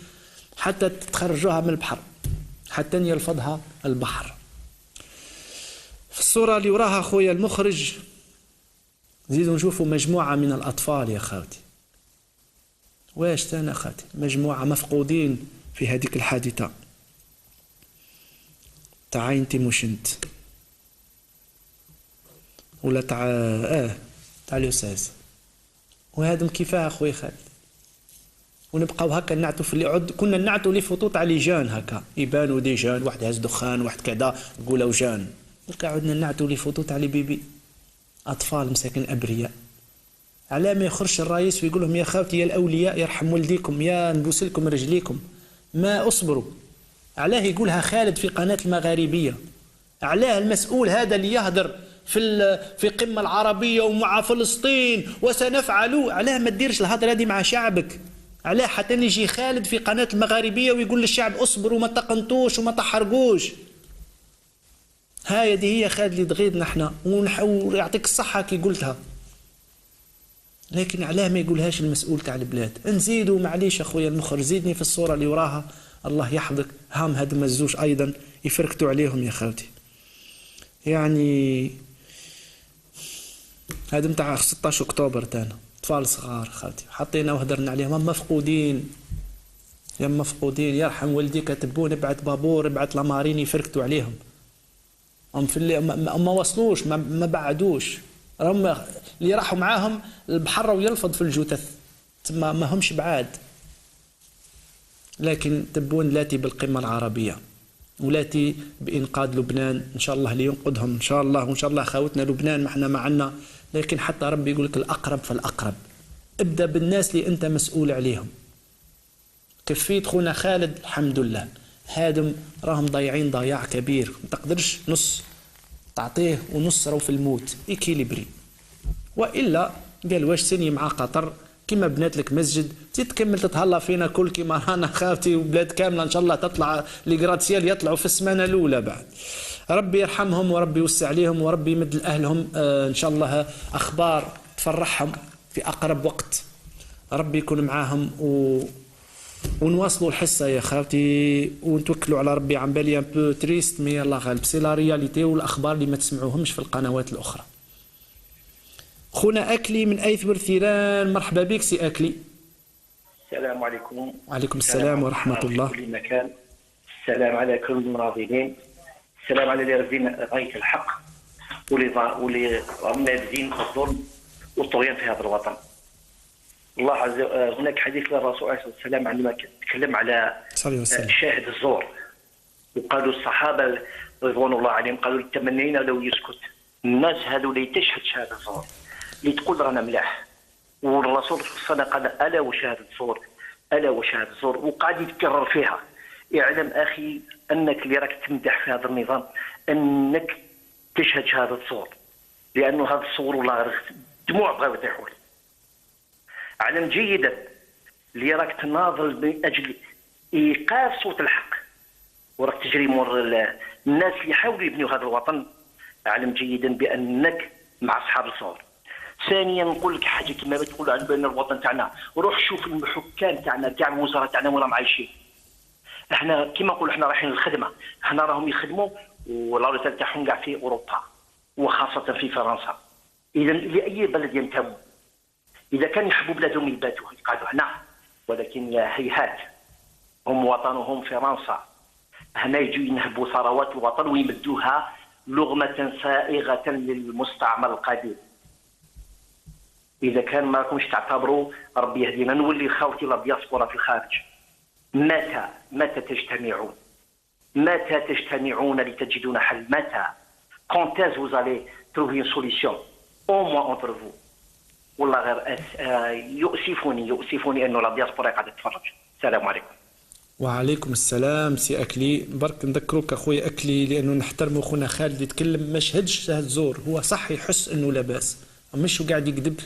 حتى تخرجوها من البحر، حتى يلفظها البحر. في الصورة اللي وراها خويا المخرج نزيدو نشوفوا مجموعة من الأطفال يا خاوتي، واش تانا خاوتي، مجموعة مفقودين في هذيك الحادثة تاع عين تيموشنت ولا تاع تاع الأستاذ، وهذم كيفاه اخويا خالد، ونبقاو هكا نعتو في اللي عد كنا نعتو لي فوتو تاع لي جان هكا يبانوا دي جان، واحد هاز دخان واحد كذا نقولوا جان، دركا عدنا نعتو لي فوتو تاع لي بيبي اطفال مساكن ابرياء. علاه ما يخرجش الرئيس ويقول لهم يا خاوتي يا الاولياء يرحم والديكم يا نبوس لكم رجليكم، ما اصبروا. علاه يقولها خالد في قناة المغاربية؟ علاه المسؤول هذا اللي يهدر في قمة العربية ومع فلسطين وسنفعل، علاه ما تديرش الهضرة هذه مع شعبك؟ علاه حتى يجي خالد في قناة المغاربية ويقول للشعب اصبروا ما تقنطوش وما تحرقوش؟ هذه هي خالد اللي تغيظنا احنا، ويعطيك الصحة كي قلتها، لكن علاه ما يقولهاش المسؤول تاع البلاد؟ نزيدوا معليش اخويا المخرج، زيدني في الصورة اللي وراها الله يحفظك، هام هاد مزوج ايضا يفركتوا عليهم يا خالتي. يعني هذا نتاع 16 اكتوبر تانا اطفال صغار خالتي حطينا وهدرنا عليهم، هم مفقودين يا مفقودين، يرحم والديك تبون ابعت بابور ابعت لامارين يفركتوا عليهم، هم في اللي ما وصلوش ما بعدوش، هم اللي راحوا معاهم البحر ويلفظ في الجثث ما همش بعاد. لكن تبون لاتي بالقمة العربية ولاتي بإنقاذ لبنان، إن شاء الله اللي ينقذهم إن شاء الله، وإن شاء الله خاوتنا لبنان ما احنا معنا، لكن حتى ربي يقول لك الأقرب فالأقرب، ابدأ بالناس اللي أنت مسؤول عليهم. كفيت خونا خالد الحمد لله، هادم راهم ضايعين ضياع كبير، ما تقدرش نص تعطيه ونص راهو في الموت، إكيليبري. وإلا قال واش سني مع قطر كيما بنات لك مسجد تكمل تتهلا فينا كل كيما رانا خاوتي، وبلاد كامله ان شاء الله تطلع لي غراتسيال يطلعوا في السمانه الاولى بعد. ربي يرحمهم وربي يوسع عليهم وربي يمد لاهلهم ان شاء الله اخبار تفرحهم في اقرب وقت، ربي يكون معاهم ونواصلوا الحصه يا خاوتي ونتوكلوا على ربي. عم بالي ان بو تريست مي الله غالب، سي لا رياليتي والاخبار اللي ما تسمعوهمش في القنوات الاخرى. خونا أكلي من أيثور ثيران، مرحبا بك سي أكلي. السلام عليكم. وعليكم السلام ورحمة الله. في كل مكان. السلام على كل المناضلين، السلام على اللي رافدين غاية الحق واللي نابذين الظلم والطغيان في هذا الوطن. الله عز وجل هناك حديث للرسول عليه الصلاة والسلام عندما تكلم على شاهد الزور، وقالوا الصحابة رضوان الله عليهم قالوا تمنينا لو يسكت الناس هذو اللي تشهد شهادة الزور، اللي تقول رانا ملاح، والرسول صلى الله عليه وسلم قال الا وشهاده الزور الا وشهاده الزور، وقاعد يتكرر فيها. اعلم اخي انك اللي راك تمدح في هذا النظام انك تشهد شهاده الزور، لانه هذا الصور والله دموع بغاو يطيحوا لي. اعلم جيدا اللي راك تناضل من اجل ايقاف صوت الحق وراك تجري مور الناس اللي يحاولوا يبنيوا هذا الوطن، اعلم جيدا بانك مع اصحاب الثور. ثانيا نقول لك حاجه كما تقولوا على بان الوطن تاعنا، روح شوف الحكام تاعنا كاع الوزراء تاعنا وراهم عايشين. احنا كما نقولوا احنا رايحين للخدمه، احنا راهم يخدموا والعروض تاعهم كاع في اوروبا وخاصه في فرنسا. اذا لاي بلد ينتموا، اذا كان يحبوا بلادهم يباتوا يقعدوا هنا، ولكن يا هيهات هم وطنهم فرنسا، هنا يجوا ينهبوا ثروات الوطن ويمدوها لغمة سائغة للمستعمر القديم. إذا كان ما راكمش تعتبروا ربي يهدينا، نولي خاوتي لا دياسبورا في الخارج. متى تجتمعون؟ متى تجتمعون لتجدون حل؟ متى؟ Quand est-ce que vous allez trouver une solution au moins entre vous؟ والله غير يؤسفني أنه لا دياسبورا قاعدة تتفرج. السلام عليكم. وعليكم السلام سي أكلي. برك نذكروك أخويا أكلي لأنه نحترموا خونا خالد يتكلم، ما شهدش شهد زور، هو صح يحس أنه لا بأس، مش قاعد يكذب،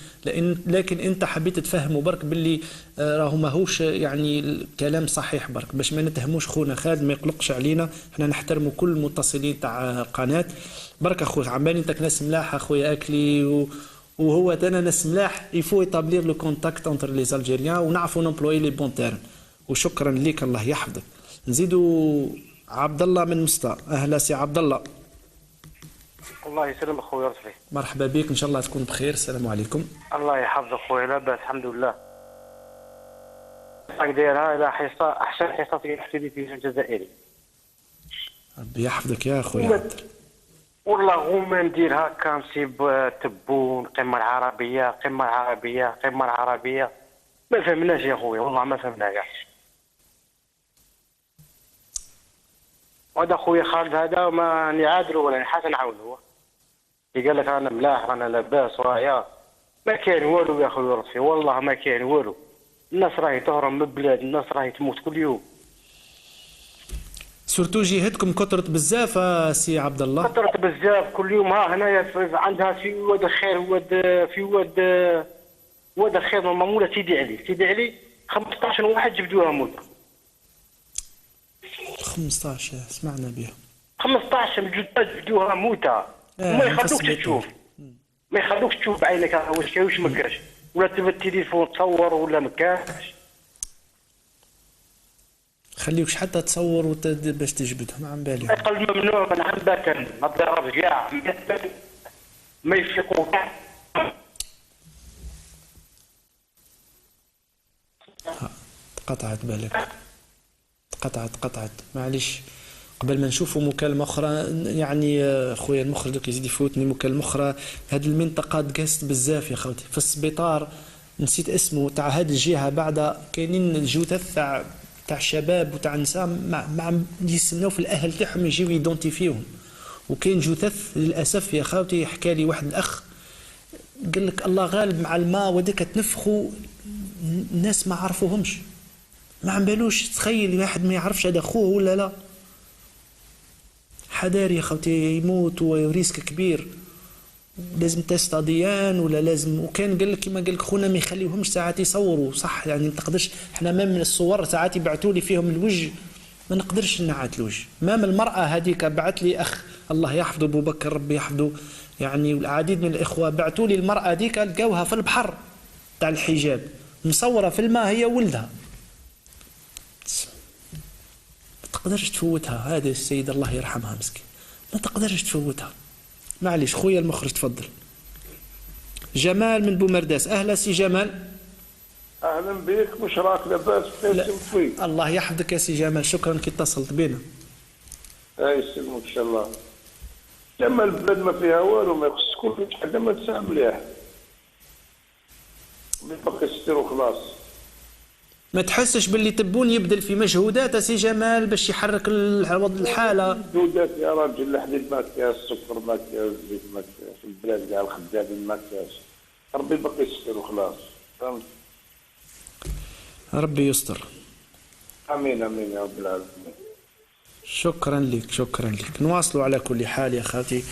لكن أنت حبيت تفهمه برك باللي راهو ماهوش يعني الكلام صحيح، برك باش ما نتهموش خونا خالد ما يقلقش علينا، احنا نحترموا كل المتصلين تاع القناة. برك أخويا عمالي أنت ناس ملاح أخويا أكلي وهو تانا ناس ملاح، يفو يطابلير لو كونتاكت انتر لي زالجيريان ونعرفوا نمبلوي لي بون تيرم. وشكرا لك الله يحفظك. نزيدوا عبد الله من مسطا. اهلا سي عبد الله. الله يسلمك خويا لطفي. مرحبا بك، ان شاء الله تكون بخير. السلام عليكم. الله يحفظك خويا، لاباس الحمد لله. راك دايرها الى حصه احسن حصه في التلفزيون الجزائري. ربي يحفظك يا خويا. والله غوما ندير هكا نصيب تبون قمه العربيه قمه العربيه قمه العربيه، ما فهمناش يا خويا، والله ما فهمنا كاع. وهذا خويا خالد هذا ما نعادلو ولا حتى نعاونوه. اللي قال لك انا ملاح انا لاباس ورايا، ما كاين والو يا خويا لطفي، والله ما كاين والو. الناس راهي تهرب من البلاد، الناس راهي تموت كل يوم. سورتو جهتكم كثرت بزاف سي عبد الله. كثرت بزاف كل يوم. ها هنايا عندها في واد الخير في واد الخير ماموله سيدي علي 15 واحد جبدوها موت. 15 سمعنا بها. 15 جبدوها موتة. وما يخلوكش تشوف، ما يخلوكش تشوف بعينك واش كاين واش ما كاش، ولا تبى التليفون تصور ولا ما كاش. خليوكش حتى تصور باش تجبدهم عن بالي. اقل ممنوع من عن باكن، ما تضربش كاع، ما يفيقوا كاع. قطعت بالك، قطعت معليش. قبل ما نشوفوا مكالمة أخرى، يعني خويا المخرج دوك يزيد يفوتني مكالمة أخرى. هذه المنطقة تقاست بزاف يا خوتي. في السبيطار نسيت اسمه تاع هذه الجهة، بعد كاينين الجثث تاع الشباب وتاع النساء مع يستناو في الأهل تاعهم يجيو يدونتيفيوهم. وكاين جثث للأسف يا خوتي. حكى لي واحد الأخ قال لك الله غالب مع الماء وديك تنفخوا الناس ما عرفوهمش، ما عم بالوش. تخيل واحد ما يعرفش هذا خوه ولا لا. حذار يا خوتي، يموت وريسك كبير. لازم تيست ديان ولا لازم. وكان قال لك كيما قال لك خونا ما يخليوهمش ساعات يصوروا، صح يعني ما تقدرش. احنا ما من الصور ساعات يبعثوا لي فيهم الوجه ما نقدرش نعاد الوجه. مام المرأة هذيك بعث لي أخ الله يحفظه أبو بكر ربي يحفظه، يعني والعديد من الإخوة بعثوا لي المرأة هذيك لقاوها في البحر تاع الحجاب مصورة في الماء هي ولدها. ما تقدرش تفوتها. هذه السيدة الله يرحمها مسكين، ما تقدرش تفوتها. معليش خويا المخرج تفضل. جمال من بومرداس. أهلا سي جمال. اهلا بك، واش راك لاباس بخير؟ الله يحفظك يا سي جمال، شكرا كي اتصلت بنا. يسلمك ان شاء الله. لما البلاد ما فيها والو، ما يخص كل حاجه ما تسعى مليح، باقي ستير وخلاص. ما تحسش باللي تبون يبذل في مجهودات سي جمال باش يحرك الحاله؟ مجهودات يا راجل، الحديد ما كاش، السكر ما كاش، الزيت ما كاش، البلاد كاع الخدامين ما كاش. ربي باقي ستير وخلاص، فهمت؟ ربي يستر. امين امين يا رب العالمين. شكرا لك. نواصلوا على كل حال يا خالتي.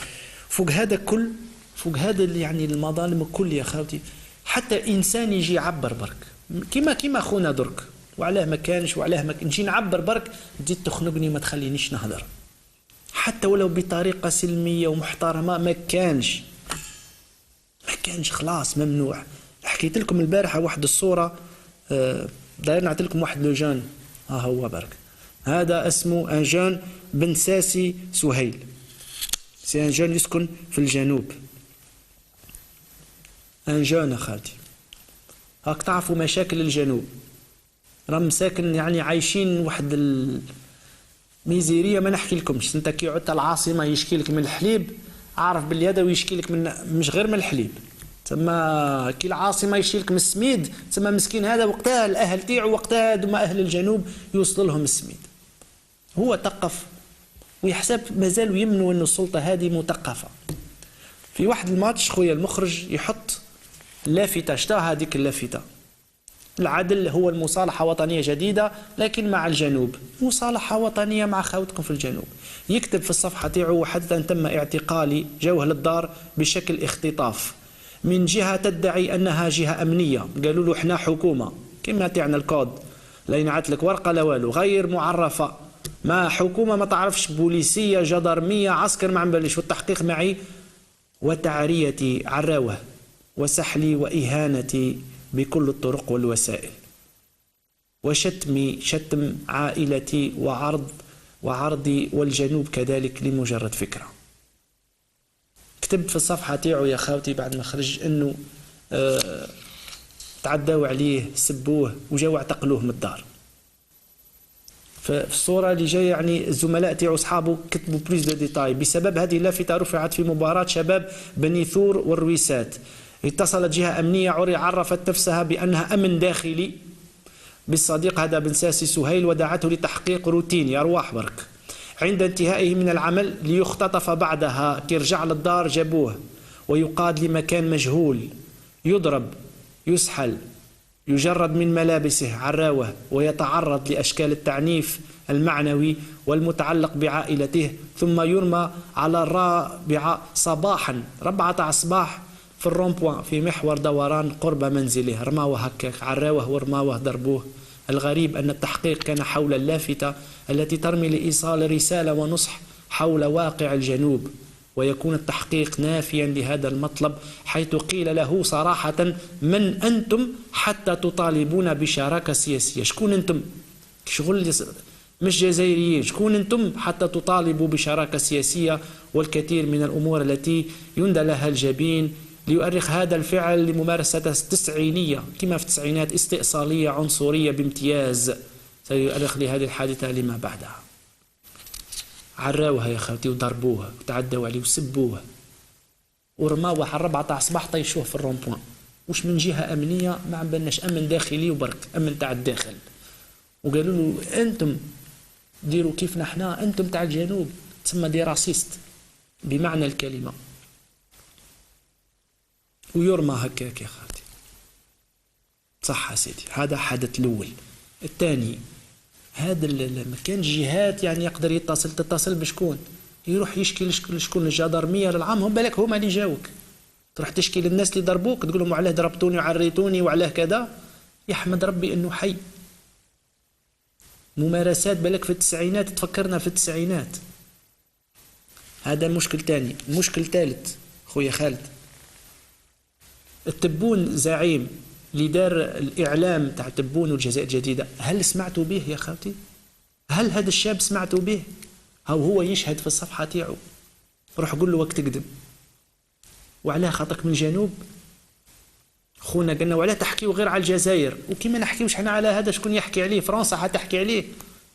فوق هذا كل، فوق هذا يعني المظالم الكل يا خالتي، حتى انسان يجي يعبر برك كيما خونا درك، وعلاه ما كانش وعلاه ما نجي نعبر برك تزيد تخنقني ما تخلينيش نهضر، حتى ولو بطريقه سلميه ومحترمه. ما كانش خلاص ممنوع. حكيت لكم البارحه واحد الصوره، داير نعطي لكم واحد لو جون. ها هو برك، هذا اسمه ان جون بن ساسي سهيل. سي ان جون يسكن في الجنوب. ان جون خالتي، هاك تعرفوا مشاكل الجنوب، راهم ساكن يعني عايشين واحد الميزيريه ما نحكي لكمش. انت كي عدت العاصمه يشكي لك من الحليب، عارف باللي هذا ويشكي لك من مش غير من الحليب. تما كي العاصمه يشكي لك من السميد، تما مسكين هذا وقتها الاهل تاعو وقتها هذوما اهل الجنوب يوصل لهم السميد. هو ثقف ويحسب مازالوا يمنوا انه السلطه هذه مثقفه. في واحد الماتش خويا المخرج يحط لافته، شتاها هذيك اللافته؟ العدل هو المصالحه وطنيه جديده لكن مع الجنوب، مصالحه وطنيه مع خاوتكم في الجنوب. يكتب في الصفحه تاعو: حتى ان تم اعتقالي جوه للدار بشكل اختطاف من جهه تدعي انها جهه امنيه. قالوا له احنا حكومه كما تاعنا الكود، لا ينعت لك ورقه لا والو، غير معرفه، ما حكومه ما تعرفش، بوليسيه جدرميه عسكر ما عملش، والتحقيق معي وتعريتي عراوه وسحلي وإهانتي بكل الطرق والوسائل، وشتمي شتم عائلتي وعرضي والجنوب كذلك لمجرد فكرة. كتب في الصفحه تاعو يا خاوتي بعد ما خرج انه تعداو عليه، سبوه وجاو اعتقلوه من الدار. ففي الصوره اللي جايه يعني الزملاء تاعو اصحابه كتبوا بليس دو ديتاي. بسبب هذه اللافته رفعت في مباراه شباب بني ثور والرويسات. اتصلت جهه امنيه عرفت نفسها بانها امن داخلي بالصديق هذا بن ساسي سهيل، ودعته لتحقيق روتيني ارواح برك. عند انتهائه من العمل ليختطف بعدها، كي رجع للدار جابوه ويقاد لمكان مجهول، يضرب، يسحل، يجرد من ملابسه عراوه، ويتعرض لأشكال التعنيف المعنوي والمتعلق بعائلته، ثم يرمى على الرابعة صباحا، 4 الصباح في الرومبوان في محور دوران قرب منزله. رماوه هكاك عراوه ورماوه ضربوه. الغريب أن التحقيق كان حول اللافتة التي ترمي لإيصال رسالة ونصح حول واقع الجنوب، ويكون التحقيق نافيا لهذا المطلب، حيث قيل له صراحة: من أنتم حتى تطالبون بشراكة سياسية؟ شكون أنتم؟ شغل مش جزائريين، شكون أنتم حتى تطالبوا بشراكة سياسية؟ والكثير من الأمور التي يندى لها الجبين ليؤرخ هذا الفعل لممارسة تسعينية كما في التسعينات، استئصالية عنصرية بامتياز، سيؤرخ لهذه الحادثة لما بعدها. عراوها يا خالتي وضربوها وتعدوا عليه وسبوها ورماوه على 4 الصباح طيشوه في الرومبوان. وش من جهة أمنية ما عم بلناش أمن داخلي وبرك أمن تاع الداخل. وقالوا له أنتم ديروا كيفنا احنا، أنتم تاع الجنوب، تسمى دي راسيست بمعنى الكلمة. ويرمى هكاك يا خالتي. صح يا سيدي، هذا حدث الأول. الثاني، هذا ما كان جهات يعني يقدر تتصل بشكون؟ يروح يشكي لشكون؟ الجدرمية للعام، هم بالك هما اللي جاوك. تروح تشكي للناس اللي ضربوك تقول لهم وعلاه ضربتوني وعريتوني وعلاه كذا. يحمد ربي انه حي. ممارسات بالك في التسعينات، تفكرنا في التسعينات. هذا مشكل ثاني. مشكل ثالث خويا خالد، التبون زعيم اللي دار الإعلام تاع تبون والجزائر الجديدة، هل سمعتوا به يا خالتي؟ هل هذا الشاب سمعتوا به؟ أو هو يشهد في الصفحة تاعو؟ روح قول له وقت تكذب. وعلاه خاطرك من الجنوب؟ خونا قلنا وعلاه تحكيو غير على الجزائر، وكما نحكيوش حنا على هذا شكون يحكي عليه؟ فرنسا حتحكي عليه.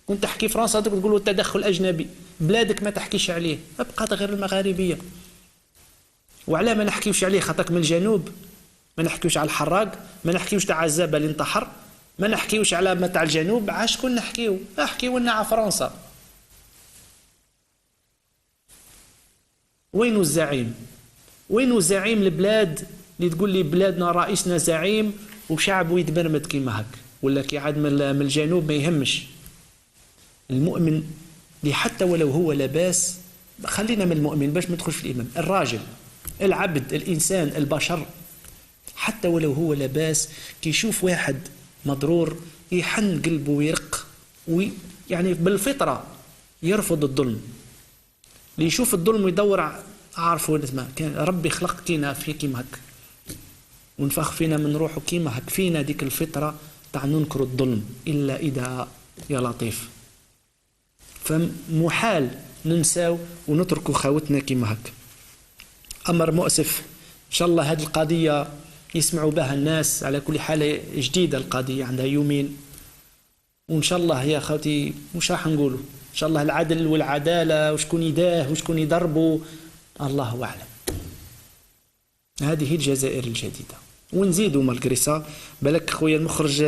كنت تحكي فرنسا تقول له التدخل أجنبي، بلادك ما تحكيش عليه، أبقى غير المغاربية. وعلاه ما نحكيوش عليه خاطرك من الجنوب؟ ما نحكيوش على الحراق، ما نحكيوش تاع الزابة اللي انتحر، ما نحكيوش على ما تاع الجنوب. عاشكون نحكيو؟ احكيو لنا على فرنسا. وينو الزعيم؟ وينو زعيم البلاد اللي تقول لي بلادنا رئيسنا زعيم وشعبه يتبرمد كيما هك، ولا كي عاد من الجنوب ما يهمش. المؤمن اللي حتى ولو هو لاباس، خلينا من المؤمن باش ما ندخلش في الإيمان، الراجل، العبد، الإنسان، البشر، حتى ولو هو لاباس، كي يشوف واحد مضرور يحن قلبه ويرق، يعني بالفطرة يرفض الظلم. اللي يشوف الظلم ويدور عارفه نسمع كان ربي خلق كينا في كيما هك ونفخ فينا من روحه كيما هك، فينا ديك الفطرة تاع ننكر الظلم إلا إذا يا لطيف. فمحال ننساو ونتركوا خاوتنا كيما هك. أمر مؤسف. إن شاء الله هذه القضية يسمعوا بها الناس. على كل حال جديدة القضية، عندها يومين، وإن شاء الله يا خوتي مش راح نقولوا إن شاء الله العدل والعدالة وشكون يداه وشكون يضربه الله أعلم. هذه الجزائر الجديدة. ونزيدوا مالكريسا بالك خويا المخرج،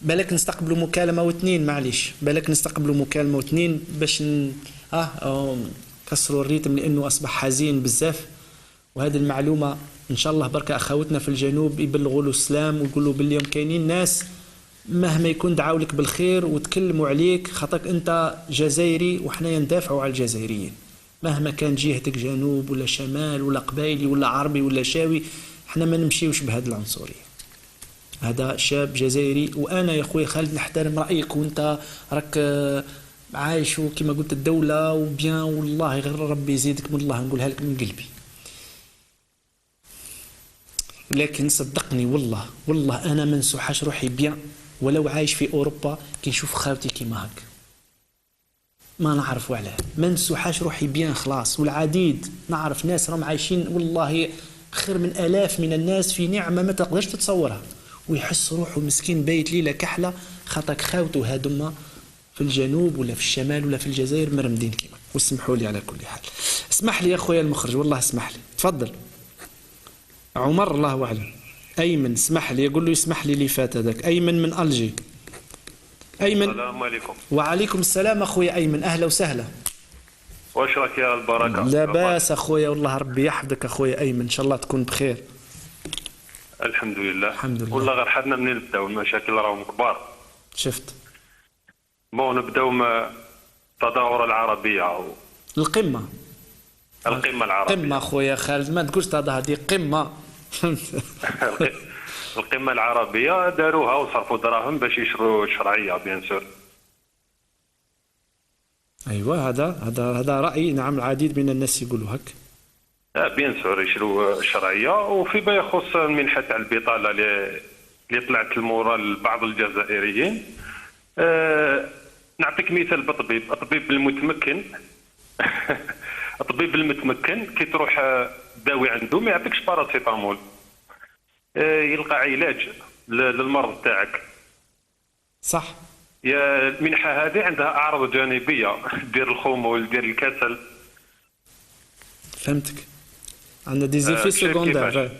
بالك نستقبلوا مكالمة واثنين، معليش بالك نستقبلوا مكالمة واثنين باش كسروا الريتم لأنه أصبح حزين بزاف. وهذه المعلومة إن شاء الله بركة أخوتنا في الجنوب يبلغوا له السلام ويقولوا باليوم كاينين ناس مهما يكون دعاوا لك بالخير وتكلموا عليك خاطرك أنت جزائري وحنا ندافعوا على الجزائريين مهما كان جهتك جنوب ولا شمال ولا قبايلي ولا عربي ولا شاوي، احنا ما نمشيوش بهذه العنصرية. هذا شاب جزائري وأنا يا أخوي خالد نحترم رأيك وأنت راك عايش كما قلت الدولة وبيان والله غير ربي يزيدك من الله، نقولها لك من قلبي. لكن صدقني والله أنا ما نسوحاش روحي بيان ولو عايش في أوروبا كي نشوف خاوتي كيما هاك. ما نعرف علاه، ما نسوحاش روحي بيان خلاص. والعديد نعرف ناس راهم عايشين والله خير من آلاف من الناس في نعمة ما تقدرش تتصورها، ويحس روحه مسكين بايت ليلة كحلة خاطك خاوته هادما في الجنوب ولا في الشمال ولا في الجزائر مرمدين كيما. واسمحوا لي على كل حال. اسمح لي يا خويا المخرج والله اسمح لي، تفضل. عمر الله أعلم. أيمن اسمح لي، يقول له يسمح لي اللي فات هذاك. أيمن من ألجي. أيمن. السلام عليكم. وعليكم السلام أخويا أيمن، أهلا وسهلا. واش راك يا البركة؟ لاباس أخويا والله ربي يحفظك أخويا أيمن، إن شاء الله تكون بخير. الحمد لله. الحمد لله. والله غير حدنا منين نبداو، المشاكل راهم كبار. شفت. بون نبداو التظاهرة العربية القمة. القمة العربية. قمة أخويا خالد، ما تقولش تظاهر دي قمة. القمة العربية داروها وصرفوا دراهم باش يشروا الشرعية بيان سور. ايوه هذا راي، نعم العديد من الناس يقولوا هك. بيان سور يشروا الشرعية. وفيما يخص المنحة تاع البطالة اللي طلعت المورا لبعض الجزائريين، نعطيك مثال بطبيب. الطبيب المتمكن الطبيب المتمكن كي تروح داوي عنده ما يعطيكش باراسيتامول، يلقى علاج للمرض تاعك. صح. يا المنحة هذه عندها أعراض جانبية، دير الخمول، دير الكسل. فهمتك. عندنا دي زيفي سكوندير.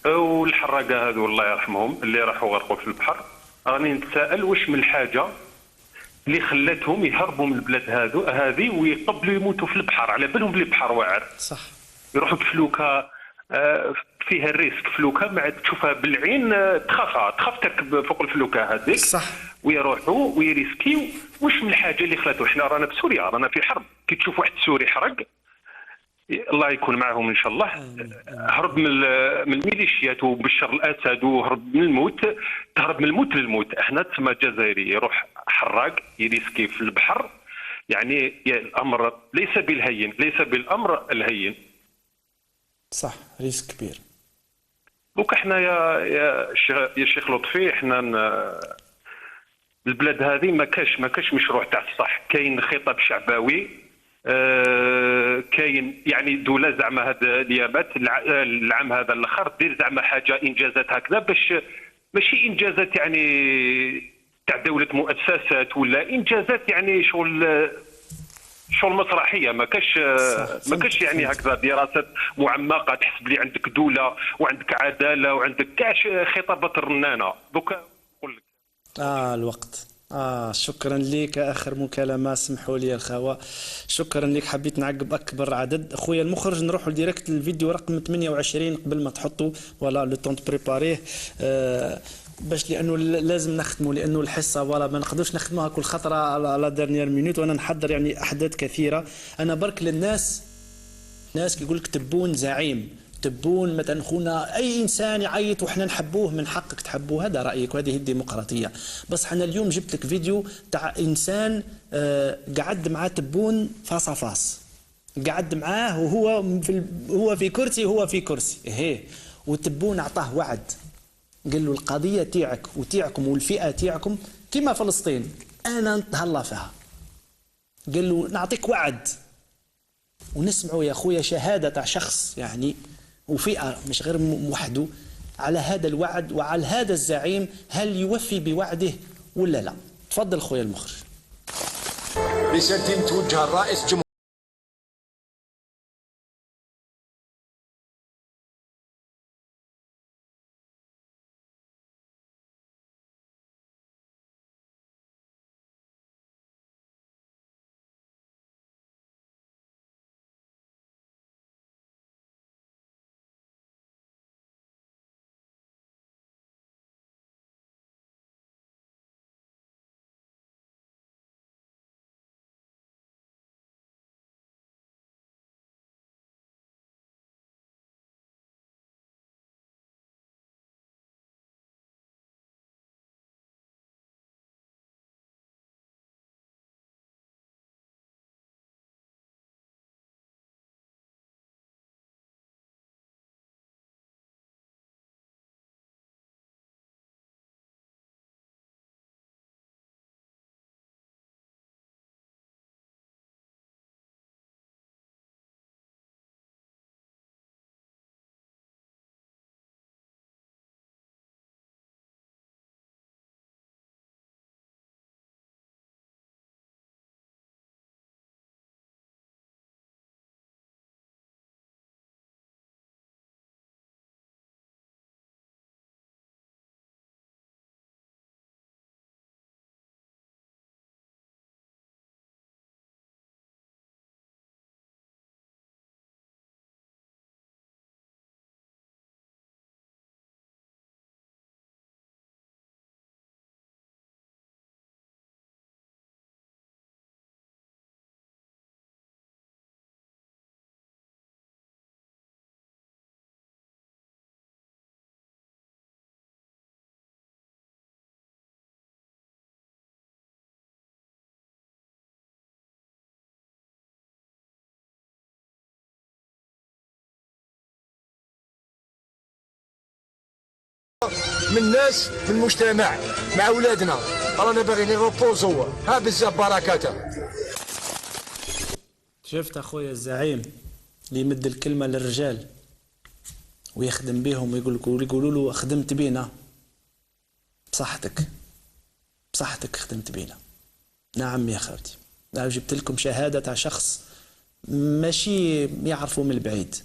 والحراقة هذو الله يرحمهم اللي راحوا غرقوا في البحر، راني نتساءل واش من الحاجة اللي خلاتهم يهربوا من البلاد هذه ويقبلوا يموتوا في البحر، على بالهم بلي البحر واعر. صح. يروحوا بفلوكة فيها الريسك، فلوكة ما عاد تشوفها بالعين تخاف تركب فوق الفلوكة هذيك. صح. ويروحوا ويريسكيو. واش من الحاجة اللي خلاتو؟ احنا رانا بسوريا، رانا في حرب. كي تشوف واحد السوري حرق الله يكون معهم ان شاء الله، هرب من الميليشيات وبشر الاسد وهرب من الموت، تهرب من الموت للموت. احنا تسمى جزائري يروح حراق يريسكي في البحر، يعني الامر ليس بالهين، ليس بالامر الهين. صح، ريسك كبير. دوك احنا يا شيخ لطفي، احنا البلاد هذه ما كاش مشروع تاع الصح. كاين خطاب شعبوي، كاين يعني دوله زعما هاد اليامات العام هذا الاخر دير زعما حاجه انجازات هكذا، باش ماشي انجازات يعني تاع دوله مؤسسات ولا انجازات يعني شغل مسرحيه. ما كاش يعني هكذا دراسات معمقه تحس بلي عندك دوله وعندك عداله وعندك كاع خطابات رنانه. دوكا نقول لك الوقت. شكرا لك اخر مكالمه، سمحوا لي الخوة، شكرا لك. حبيت نعقب اكبر عدد. اخويا المخرج نروحوا ديريكت للفيديو رقم 28 قبل ما تحطوا فوالا لو طون بريباريه، باش لانه لازم نختموا، لانه الحصه فوالا ما نقدرش نختموها كل خطره على دارنيير مينوت، وانا نحضر يعني احداث كثيره. انا برك للناس كيقول لك تبون زعيم، تبون مثلا خونا اي انسان يعيط وحنا نحبوه، من حقك تحبوه، هذا رايك وهذه الديمقراطيه. بس حنا اليوم جبت لك فيديو تاع انسان قعد مع تبون فاس فاس، قعد معاه هو في كرسي هي، وتبون اعطاه وعد، قال له القضيه تاعك وتاعكم والفئه تاعكم كما فلسطين انا نتهلا فيها. قال له نعطيك وعد، ونسمعوا يا خويا شهاده تاع شخص يعني وفئه مش غير وحده على هذا الوعد وعلى هذا الزعيم، هل يوفي بوعده ولا لا؟ تفضل خويا المخرج. رسالتي متوجهه لرئيس من ناس في المجتمع مع اولادنا، رانا باغيين نروبوزو ها بزاف بركاته. شفت اخويا الزعيم اللي يمد الكلمه للرجال ويخدم بهم ويقولوا له خدمت بينا بصحتك خدمت بينا. نعم يا خالتي، أنا جبت لكم شهاده تاع شخص ماشي يعرفوا من البعيد،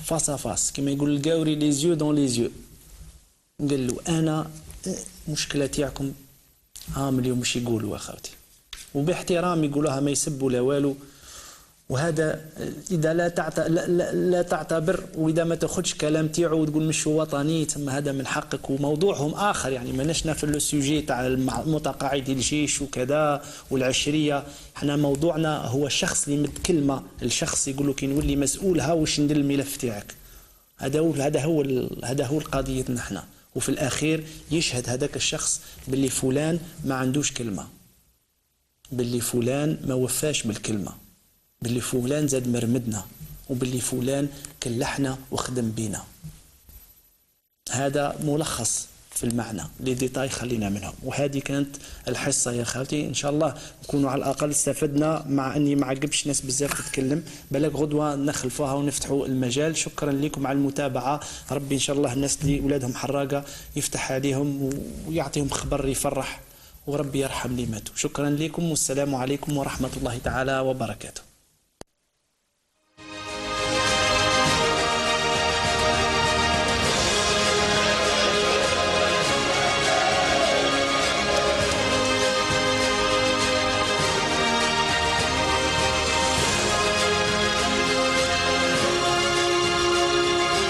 فاس فاس كما يقول القاوري ليزيو دون ليزيو. قال له انا مشكله تاعكم اليوم مش يقولوا اخوتي، وباحترام يقولوها ما يسبوا لا والو. وهذا اذا لا تعتبر واذا ما تاخذش كلام تاعو وتقول مش وطني، ثم هذا من حقك. وموضوعهم اخر، يعني ماناش في لو سوجي تاع متقاعدي الجيش وكذا والعشريه. احنا موضوعنا هو الشخص اللي يمد كلمه الشخص يقول له كي نولي مسؤول ها واش ندير الملف تاعك. هذا هو قضيتنا احنا. وفي الاخير يشهد هذاك الشخص باللي فلان ما عندوش كلمه، باللي فلان ما وفاش بالكلمه، باللي فلان زاد مرمدنا، وباللي فلان كلحنا وخدم بينا. هذا ملخص في المعنى، لي ديتاي خلينا منهم. وهذه كانت الحصه يا خالتي، ان شاء الله نكونوا على الاقل استفدنا، مع اني ما عقبش ناس بزاف تتكلم، بالك غدوه نخلفوها ونفتحوا المجال. شكرا لكم على المتابعه، ربي ان شاء الله الناس اللي اولادهم حراقه يفتح عليهم ويعطيهم خبر يفرح، وربي يرحم اللي ماتوا. شكرا لكم والسلام عليكم ورحمه الله تعالى وبركاته.